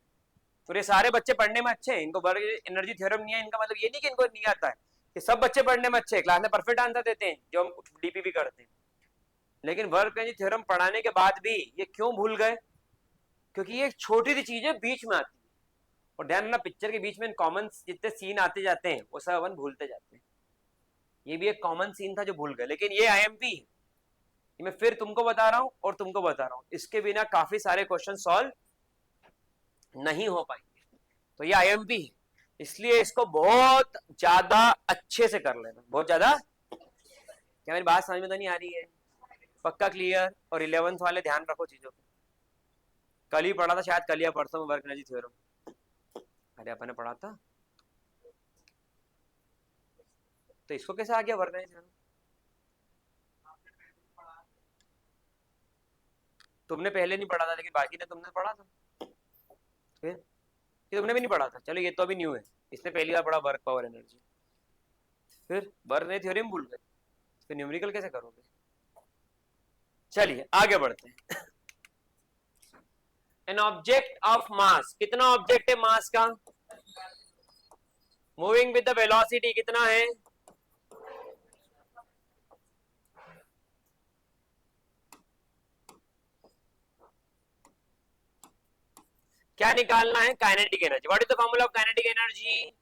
तो ये सारे बच्चे पढ़ने में अच्छे हैं, इनको वर्क एनर्जी थ्योरम नहीं है, इनका मतलब ये नहीं कि इनको नहीं आता है, कि सब बच्चे पढ़ने में अच्छे, क्लास में परफेक्ट आंसर देते हैं जो हम डीपीपी करते हैं, लेकिन वर्क एनर्जी थ्योरम पढ़ाने के बाद भी ये क्यों भूल गए, क्योंकि ये एक छोटी सी चीज है बीच में आती है, और ध्यान रखना पिक्चर के बीच में कॉमन जितने सीन आते जाते हैं वो सब अपन भूलते जाते हैं, ये भी एक कॉमन सीन था जो भूल गए। लेकिन ये आईएमपी है, मैं फिर तुमको बता रहा हूं और तुमको बता रहा हूं, इसके बिना काफी सारे क्वेश्चन सॉल्व नहीं हो पाएंगे। तो ये आईएमपी है, इसलिए इसको बहुत ज्यादा अच्छे से कर लेना, बहुत ज्यादा। क्या मेरी बात समझ में तो नहीं आ रही है, पक्का क्लियर। और 11th वाले ध्यान रखो चीजों को, कल ही पढ़ा था शायद, कल या परसों में वर्क एनर्जी थ्योरम, अरे अपन ने पढ़ा था, तो इसको कैसे आ गया वर्क नहीं थ्योरम? तुमने पहले नहीं पढ़ा था, लेकिन बाकी ने तुमने पढ़ा था। फिर ये तुमने भी नहीं पढ़ा था, चलो ये तो अभी न्यू है, इसने पहली बार पढ़ा वर्क पावर एनर्जी। फिर वर्क नहीं थ्योरम भूल गए, फिर न्यूमेरिकल कैसे करोगे? चलिए आगे बढ़ते हैं। एन ऑब्जेक्ट ऑफ मास, कितना ऑब्जेक्ट है मास का? मूविंग विद द वेलोसिटी कितना है? क्या निकालना है? Kinetic energy. What is the formula of kinetic energy?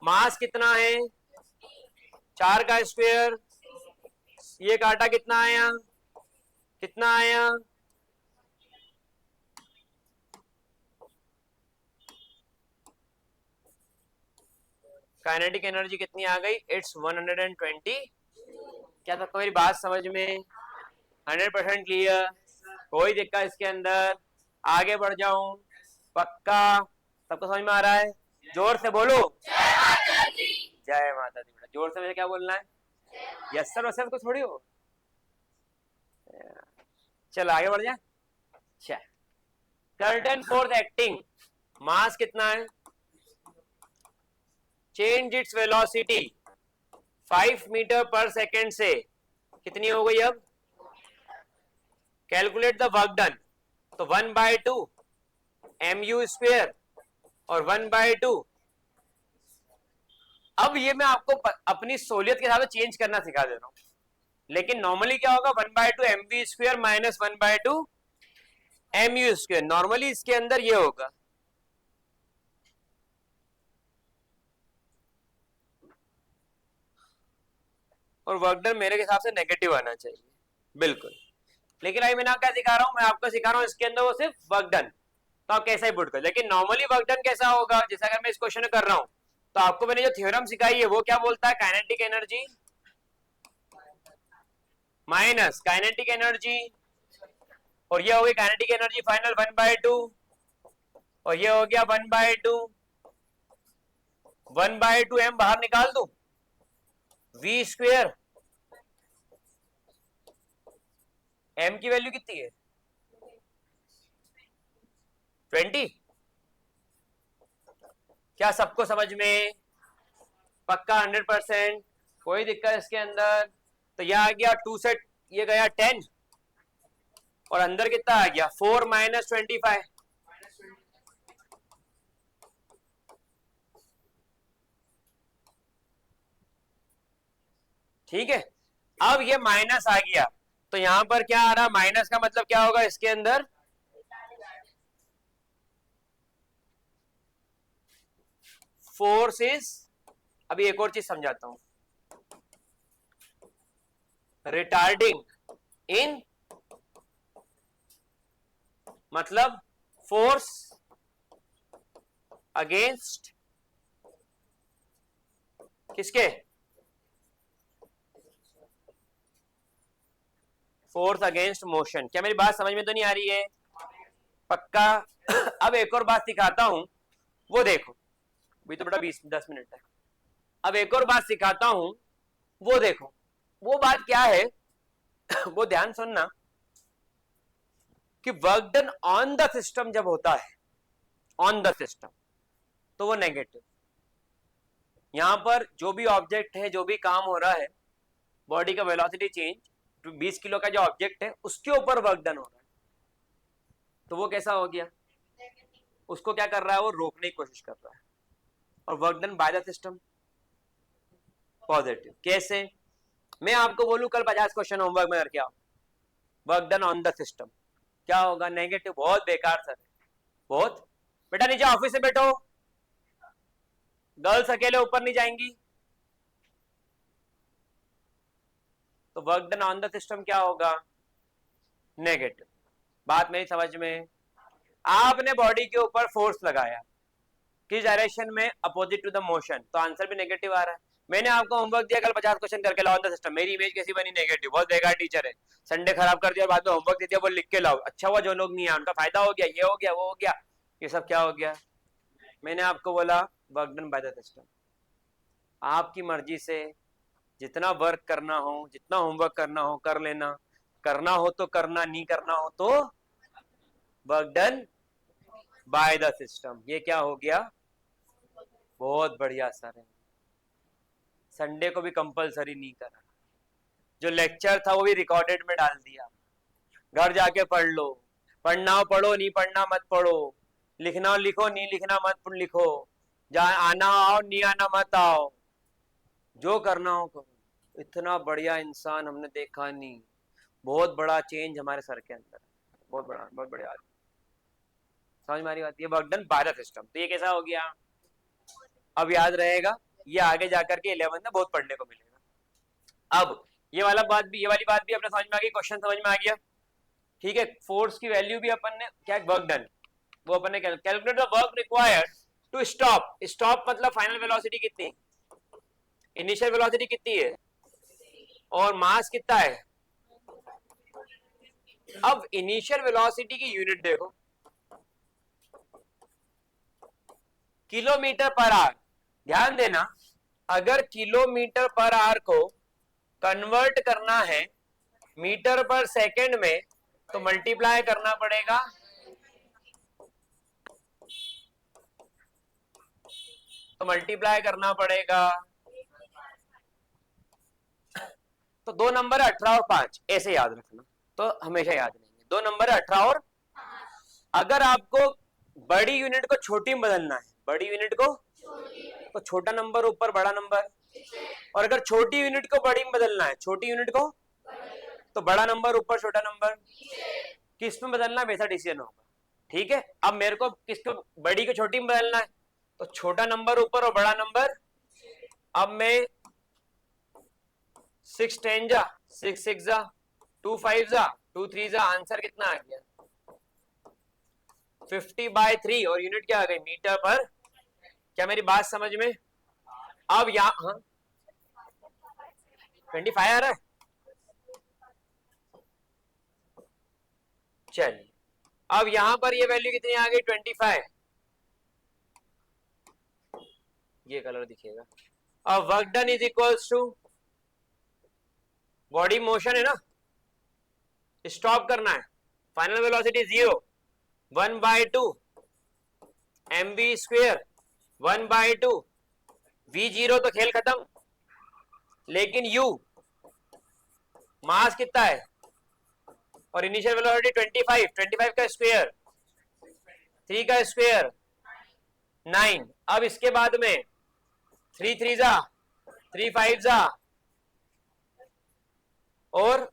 Mass कितना है? 4 का स्क्वायर, ये काटा कितना आया? कितना आया? काइनेटिक एनर्जी कितनी आ गई? इट्स 120। क्या सबको मेरी बात समझ में? 100% क्लियर? कोई दिक्कत इसके अंदर? आगे बढ़ जाऊं? पक्का सबको समझ में आ रहा है? जोर से बोलो जय माता दी। बेटा जोर से मुझे क्या बोलना है? यस सर वैसे तो थोड़ी हो। चलो आगे बढ़ जाए। कर्टन फोर्स एक्टिंग, मास कितना है? चेंज इट्स वेलोसिटी 5 मीटर पर सेकेंड से कितनी हो गई? अब कैलकुलेट द वर्क डन, तो 1/2 mu स्क्वायर और 1/2। अब ये मैं आपको अपनी सहूलियत के हिसाब से चेंज करना सिखा दे रहा हूं, लेकिन नॉर्मली क्या होगा? 1/2 mv square minus 1/2 mu square. Normally इसके अंदर ये होगा, और वर्क डन मेरे हिसाब से नेगेटिव आना चाहिए, बिल्कुल। लेकिन अभी मैंने क्या सिखा रहा हूं? मैं आपको सिखा रहा हूं इसके अंदर वो सिर्फ वर्क डन, तो आप कैसा ही पुट कर। लेकिन नॉर्मली वर्क डन कैसा होगा? जैसा अगर मैं इस क्वेश्चन में कर रहा हूं, तो आपको मैंने जो थ्योरम सिखाई है वो क्या बोलता है? Kinetic energy minus kinetic energy, और ये हो गई काइनेटिक एनर्जी फाइनल 1/2, और ये हो गया 1/2। 1/2 m बाहर निकाल दू, v स्क्वायर, m की वैल्यू कितनी है? 20। क्या सबको समझ में? पक्का 100%? कोई दिक्कत इसके अंदर? तो यह आ गया 2 से ये गया 10, और अंदर कितना आ गया? 4 माइनस 25। ठीक है, अब ये माइनस आ गया, तो यहां पर क्या आ रहा? माइनस का मतलब क्या होगा इसके अंदर? फोर्स इज, अभी एक और चीज समझाता हूं, रिटार्डिंग इन, मतलब फोर्स अगेंस्ट किसके? Force against motion. क्या मेरी बात समझ में तो नहीं आ रही है? पक्का? अब एक और बात सिखाता हूं, वो देखो। अभी तो बेटा 10 मिनट है। अब एक और बात सिखाता हूं, वो देखो। वो बात क्या है? वो ध्यान सुनना कि work done on the system जब होता है, ऑन द सिस्टम, तो वो नेगेटिव। यहां पर जो भी ऑब्जेक्ट है, जो भी काम हो रहा है, बॉडी का वेलोसिटी चेंज, 20 किलो का जो ऑब्जेक्ट है उसके ऊपर वर्क डन हो रहा है, तो वो कैसा हो गया? उसको क्या कर रहा है? वो रोकने की कोशिश कर रहा है। और work done by the system positive. कैसे? मैं आपको बोलूं कल 50 क्वेश्चन होमवर्क में करके आओ, work done on the system, क्या होगा? नेगेटिव। बहुत बेकार सर, बहुत। बेटा नीचे ऑफिस से बैठो, गर्ल्स अकेले ऊपर नहीं जाएंगी। तो work done on the system क्या होगा? नेगेटिव। बात मेरी समझ में? आपने बॉडी के ऊपर फोर्स लगाया, किस डायरेक्शन में? अपोजिट टू द मोशन, तो आंसर भी नेगेटिव आ रहा है। मैंने आपको होमवर्क दिया कल 50 क्वेश्चन करके लाओ ऑन द सिस्टम, मेरी इमेज कैसी बनी? नेगेटिव। बहुत बेकार टीचर है, संडे खराब कर दिया और बाद में होमवर्क दे दिया, वो लिख के लाओ। अच्छा हुआ जो लोग नहीं आए, उनका फायदा हो गया, ये हो गया, वो हो गया। ये सब क्या हो गया? मैंने आपको बोला work done by the system. आपकी मर्जी से जितना वर्क करना हो, जितना होमवर्क करना हो कर लेना, करना हो तो करना, नहीं करना हो तो work done by the system. ये क्या हो गया? बहुत बढ़िया सर है। संडे को भी कंपलसरी नहीं करा, जो लेक्चर था वो भी रिकॉर्डेड में डाल दिया, घर जाके पढ़ लो, पढ़ना हो पढ़ो, नहीं पढ़ना मत पढ़ो, लिखना हो लिखो, नहीं लिखना मत लिखो, जहाँ आना आओ, नहीं आना मत आओ, जो करना हो करो। इतना बढ़िया इंसान हमने देखा नहीं। बहुत बड़ा चेंज हमारे सर के अंदर, बहुत बड़ा, बहुत बढ़िया आदमी। समझ में आ रही बात? ये work done by the system. तो ये कैसा हो गया? अब याद रहेगा, ये आगे जाकर के 11 में बहुत पढ़ने को मिलेगा। अब ये वाला बात भी, ये वाली बात भी अपने समझ में आ गई, क्वेश्चन समझ में आ गया। ठीक है, फोर्स की वैल्यू भी अपन ने क्या, वर्क डन, वो अपन ने calculate the work required to stop. Stop मतलब फाइनल वेलोसिटी कितनी, इनिशियल वेलोसिटी कितनी है, और मास कितना है। अब इनिशियल वेलोसिटी की यूनिट देखो, किलोमीटर पर आवर। ध्यान देना, अगर किलोमीटर पर आवर को कन्वर्ट करना है मीटर पर सेकंड में, तो मल्टीप्लाई करना पड़ेगा तो 2 नंबर है 18 और 5, ऐसे याद रखना, तो हमेशा याद रहेंगे। 2 नंबर है 18 और, अगर आपको बड़ी यूनिट को छोटी में बदलना है, बड़ी यूनिट को तो छोटा नंबर ऊपर बड़ा नंबर, और अगर छोटी यूनिट को बड़ी में बदलना है, छोटी यूनिट को तो बड़ा नंबर ऊपर छोटा नंबर। किस में बदलना है वैसा डिसीजन होगा। ठीक है, अब मेरे को किसको, बड़ी को छोटी में बदलना है, तो छोटा नंबर ऊपर और बड़ा नंबर। अब मैं 6 10 जा, 6 6 जा, 2 5 जा, 2 3 जा, आंसर कितना आ गया 50/3, और यूनिट क्या आ गई, मीटर पर। क्या मेरी बात समझ में? अब यहाँ, हाँ 25 आ रहा है। चलिए, अब यहां पर ये वैल्यू कितनी आ गई 25, ये कलर दिखेगा। अब work done is equals to, body motion है ना, स्टॉप करना है, final velocity 0, 1/2 mv square, 1/2 v0, तो खेल खत्म। लेकिन u मास कितना है, और इनिशियल वेलोसिटी 25, 25 का स्क्वायर, 3 का स्क्वायर 9। अब इसके बाद में 3 3 जा, 3 5 जा, और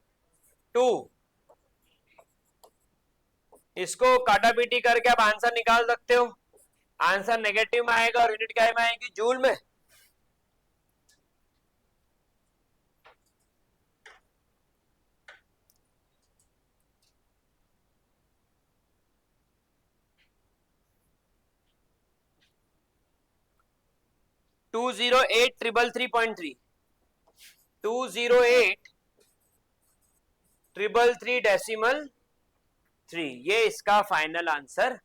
2, इसको काटा पीटी करके आप आंसर निकाल सकते हो। आंसर नेगेटिव में आएगा और यूनिट क्या में आएगी, जूल में। टू 208,333.3, 208,333.3, ये इसका फाइनल आंसर,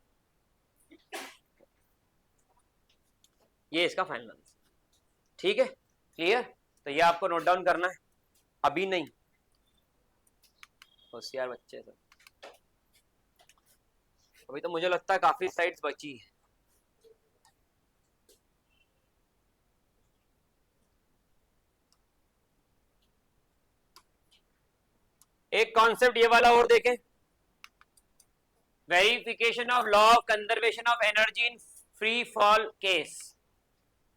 ये इसका फाइनल आंसर। ठीक है, क्लियर? तो ये आपको नोट डाउन करना है, अभी नहीं, होशियार बच्चे सब। अभी तो मुझे लगता है काफी साइट्स बची है। एक कॉन्सेप्ट ये वाला और देखें, verification of law of conservation of energy in free fall case.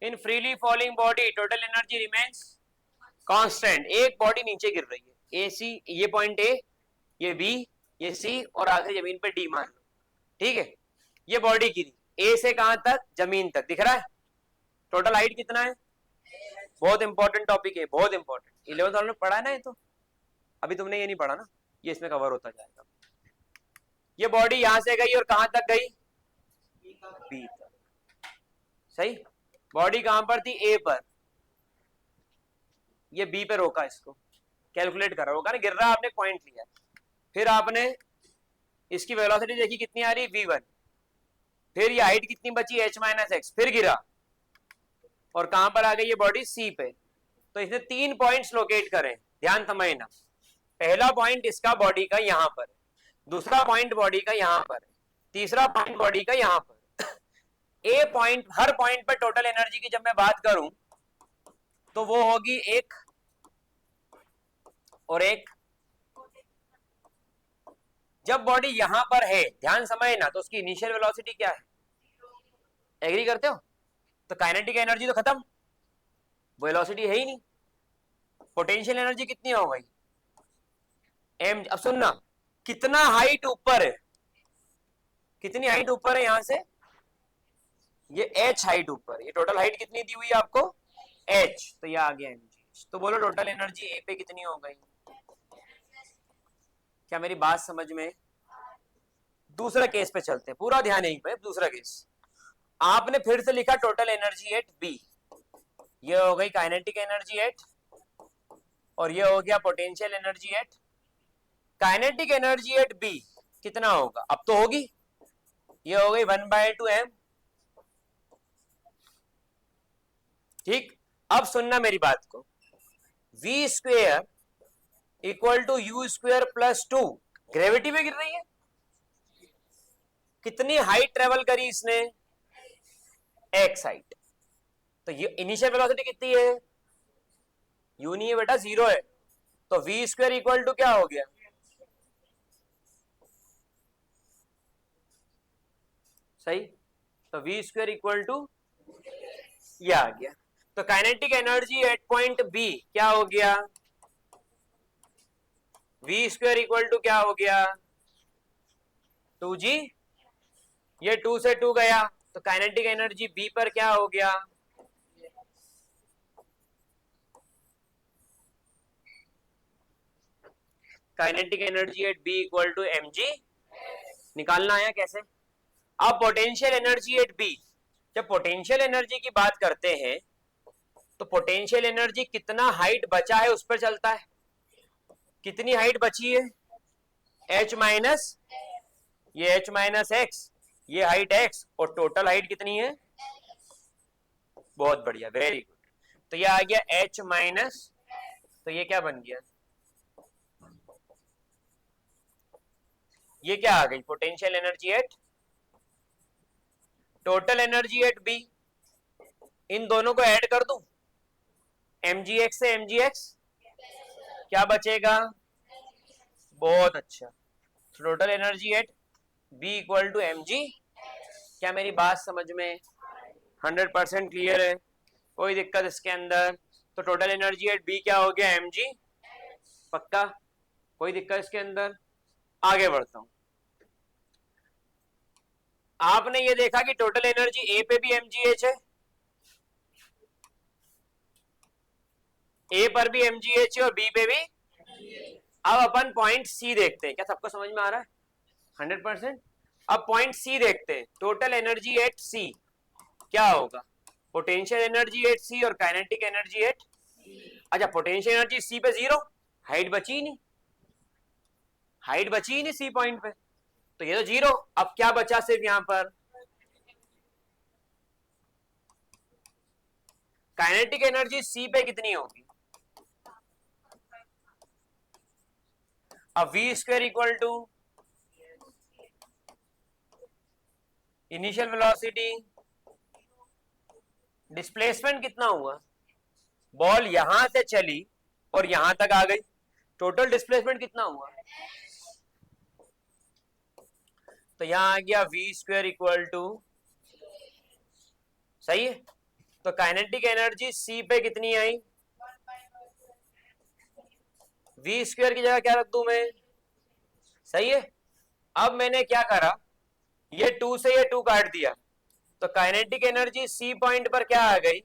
In freely falling body total energy remains constant. एक बॉडी नीचे गिर रही है, ए सी, ये पॉइंट ए, ये बी, ये सी, और आखिरी जमीन पे डी मान लो। ठीक है, ये बॉडी गिरी ए से कहां तक, जमीन तक, दिख रहा है। टोटल हाइट कितना है, बहुत इंपॉर्टेंट टॉपिक है, बहुत इंपॉर्टेंट, 11th वालों ने पढ़ा है ना ये, तो अभी तुमने ये नहीं पढ़ा ना, ये इसमें कवर होता जाएगा। ये बॉडी यहां से गई और कहां तक गई, बी तक। सही, बॉडी कहां पर थी, ए पर, ये बी पे रोका, इसको कैलकुलेट करा, रोका ना, गिर रहा, आपने पॉइंट लिया, फिर आपने इसकी वेलोसिटी देखी कितनी आ रही, v1, फिर ये हाइट कितनी बची, h - x, फिर गिरा, और कहां पर आ गई ये बॉडी सी पे। तो इसने 3 पॉइंट्स लोकेट करे, ध्यान समझना। पहला पॉइंट इसका बॉडी का यहां पर, दूसरा पॉइंट बॉडी का यहां पर, तीसरा पॉइंट बॉडी का यहां पर। ए पॉइंट, हर पॉइंट पर टोटल एनर्जी की जब मैं बात करूं तो वो होगी एक और एक। जब बॉडी यहां पर है, ध्यान समझना, तो उसकी इनिशियल वेलोसिटी क्या है? एग्री करते हो? तो काइनेटिक एनर्जी तो खत्म, वेलोसिटी है ही नहीं। पोटेंशियल एनर्जी कितनी हो गई? एम। अब सुनना, कितना हाइट ऊपर है, कितनी हाइट ऊपर है यहां से? ये एच हाइट ऊपर। ये टोटल हाइट कितनी दी हुई है आपको? एच। तो ये आ गया एम जी। तो बोलो टोटल एनर्जी ए पे कितनी हो गई? क्या मेरी बात समझ में? दूसरा केस पे चलते हैं, पूरा ध्यान यहीं पे। दूसरा केस, आपने फिर से लिखा टोटल एनर्जी एट बी। ये हो गई काइनेटिक एनर्जी एट, और ये हो गया potential energy at. Kinetic energy at B कितना होगा? अब तो होगी, ये हो गई 1/2m। ठीक, अब सुनना मेरी बात को। v square equal to u square plus 2, gravity में गिर रही है। कितनी हाइट ट्रेवल करी इसने? x height. तो ये इनिशियल वेलोसिटी कितनी है? यू नहीं है बेटा, 0 है। तो v स्क्वेयर इक्वल टू क्या हो गया? सही। तो v स्क्वेयर इक्वल टू ये आ गया। तो kinetic energy at point B क्या हो गया? v स्क्वेयर इक्वल टू क्या हो गया? 2g। ये 2 से 2 गया, तो काइनेटिक एनर्जी b पर क्या हो गया? Kinetic energy at b equal to mg। निकालना आया कैसे? अब पोटेंशियल एनर्जी एट बी, जब पोटेंशियल एनर्जी की बात करते हैं तो पोटेंशियल एनर्जी कितना हाइट बचा है उस पर चलता है। कितनी हाइट बची है? h माइनस, ये h माइनस एक्स, ये हाइट x, और टोटल हाइट कितनी है? बहुत बढ़िया, वेरी गुड। तो ये आ गया h माइनस, तो ये क्या बन गया? ये क्या आ गई? Potential energy at, total energy at B. इन दोनों को ऐड कर दूं, mgx से mgx, क्या बचेगा? बहुत अच्छा। Total energy at b equal to mg। क्या मेरी बात समझ में? 100% क्लियर है? कोई दिक्कत इसके अंदर? तो टोटल एनर्जी एट b क्या हो गया? mg। पक्का? कोई दिक्कत इसके अंदर? आगे बढ़ता हूं। आपने ये देखा कि टोटल एनर्जी ए पे भी mgh है, ए पर भी mgh है और बी पे भी। अब अपन पॉइंट सी देखते हैं, क्या सबको समझ में आ रहा है? 100%। अब पॉइंट सी देखते हैं, टोटल एनर्जी एट सी क्या होगा? पोटेंशियल एनर्जी एट सी और काइनेटिक एनर्जी एट। अच्छा, पोटेंशियल एनर्जी सी पे 0, हाइट बची ही नहीं, हाइट बची ही नहीं सी पॉइंट पे, तो ये तो 0। अब क्या बचा सिर्फ यहां पर? काइनेटिक एनर्जी सी पे कितनी होगी? अब v square equal to initial velocity, displacement कितना हुआ? बॉल यहां से चली और यहां तक आ गई, टोटल डिस्प्लेसमेंट कितना हुआ? तो यहां आ गया v स्क्वायर इक्वल टू, सही है। तो काइनेटिक एनर्जी c पे कितनी आई? v स्क्वायर की जगह क्या रख दूं मैं? सही है। अब मैंने क्या करा, ये 2 से ये 2 काट दिया, तो काइनेटिक एनर्जी c पॉइंट पर क्या आ गई?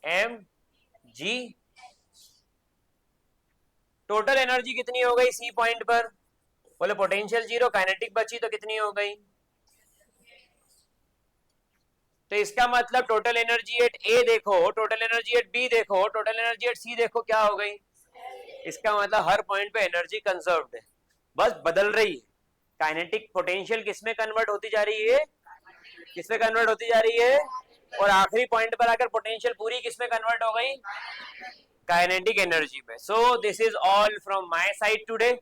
mg। टोटल एनर्जी कितनी हो गई c पॉइंट पर? बोले पोटेंशियल 0, काइनेटिक बची, तो कितनी हो गई? तो इसका मतलब टोटल एनर्जी एट ए देखो, टोटल एनर्जी एट बी देखो, टोटल एनर्जी एट सी देखो, क्या हो गई? इसका मतलब हर पॉइंट पे एनर्जी कंजर्व्ड है, बस बदल रही है। काइनेटिक पोटेंशियल किसमें कन्वर्ट होती जा रही है? किसमें कन्वर्ट होती जा रही है? और आखिरी पॉइंट पर आकर पोटेंशियल पूरी किसमें कन्वर्ट हो गई, काइनेटिक एनर्जी में। So this is all from my side today.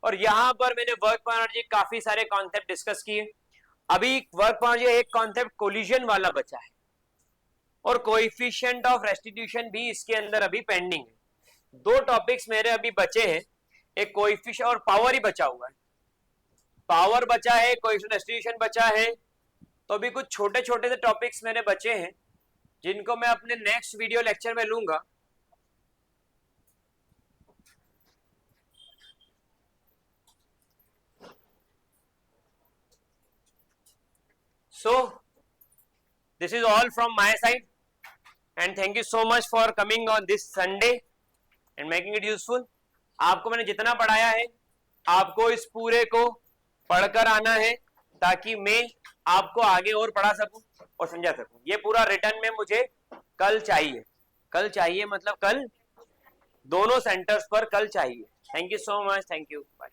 और यहाँ पर मैंने वर्क पर एनर्जी काफी सारे कॉन्सेप्ट डिस्कस किए। अभी वर्क पर एनर्जी एक कॉन्सेप्ट कोलिजन वाला बचा है और कोएफिशिएंट ऑफ रेस्टिट्यूशन भी इसके अंदर अभी पेंडिंग है। दो टॉपिक्स मेरे अभी बचे हैं, एक कोएफिशिएंट और पावर ही बचा हुआ है। पावर बचा है, कोएफिशिएंट रेस्टिट्यूशन बचा है, तो अभी कुछ छोटे छोटे से टॉपिक्स मेरे बचे हैं जिनको मैं अपने नेक्स्ट वीडियो लेक्चर में लूंगा। So this is all from my side and thank you so much for coming on this Sunday and making it useful. आपको मैंने जितना पढ़ाया है आपको इस पूरे को पढ़कर आना है ताकि मैं आपको आगे और पढ़ा सकूं और समझा सकूं। ये पूरा रिटर्न में मुझे कल चाहिए, कल चाहिए मतलब कल दोनों सेंटर्स पर कल चाहिए। Thank you so much, thank you, bye.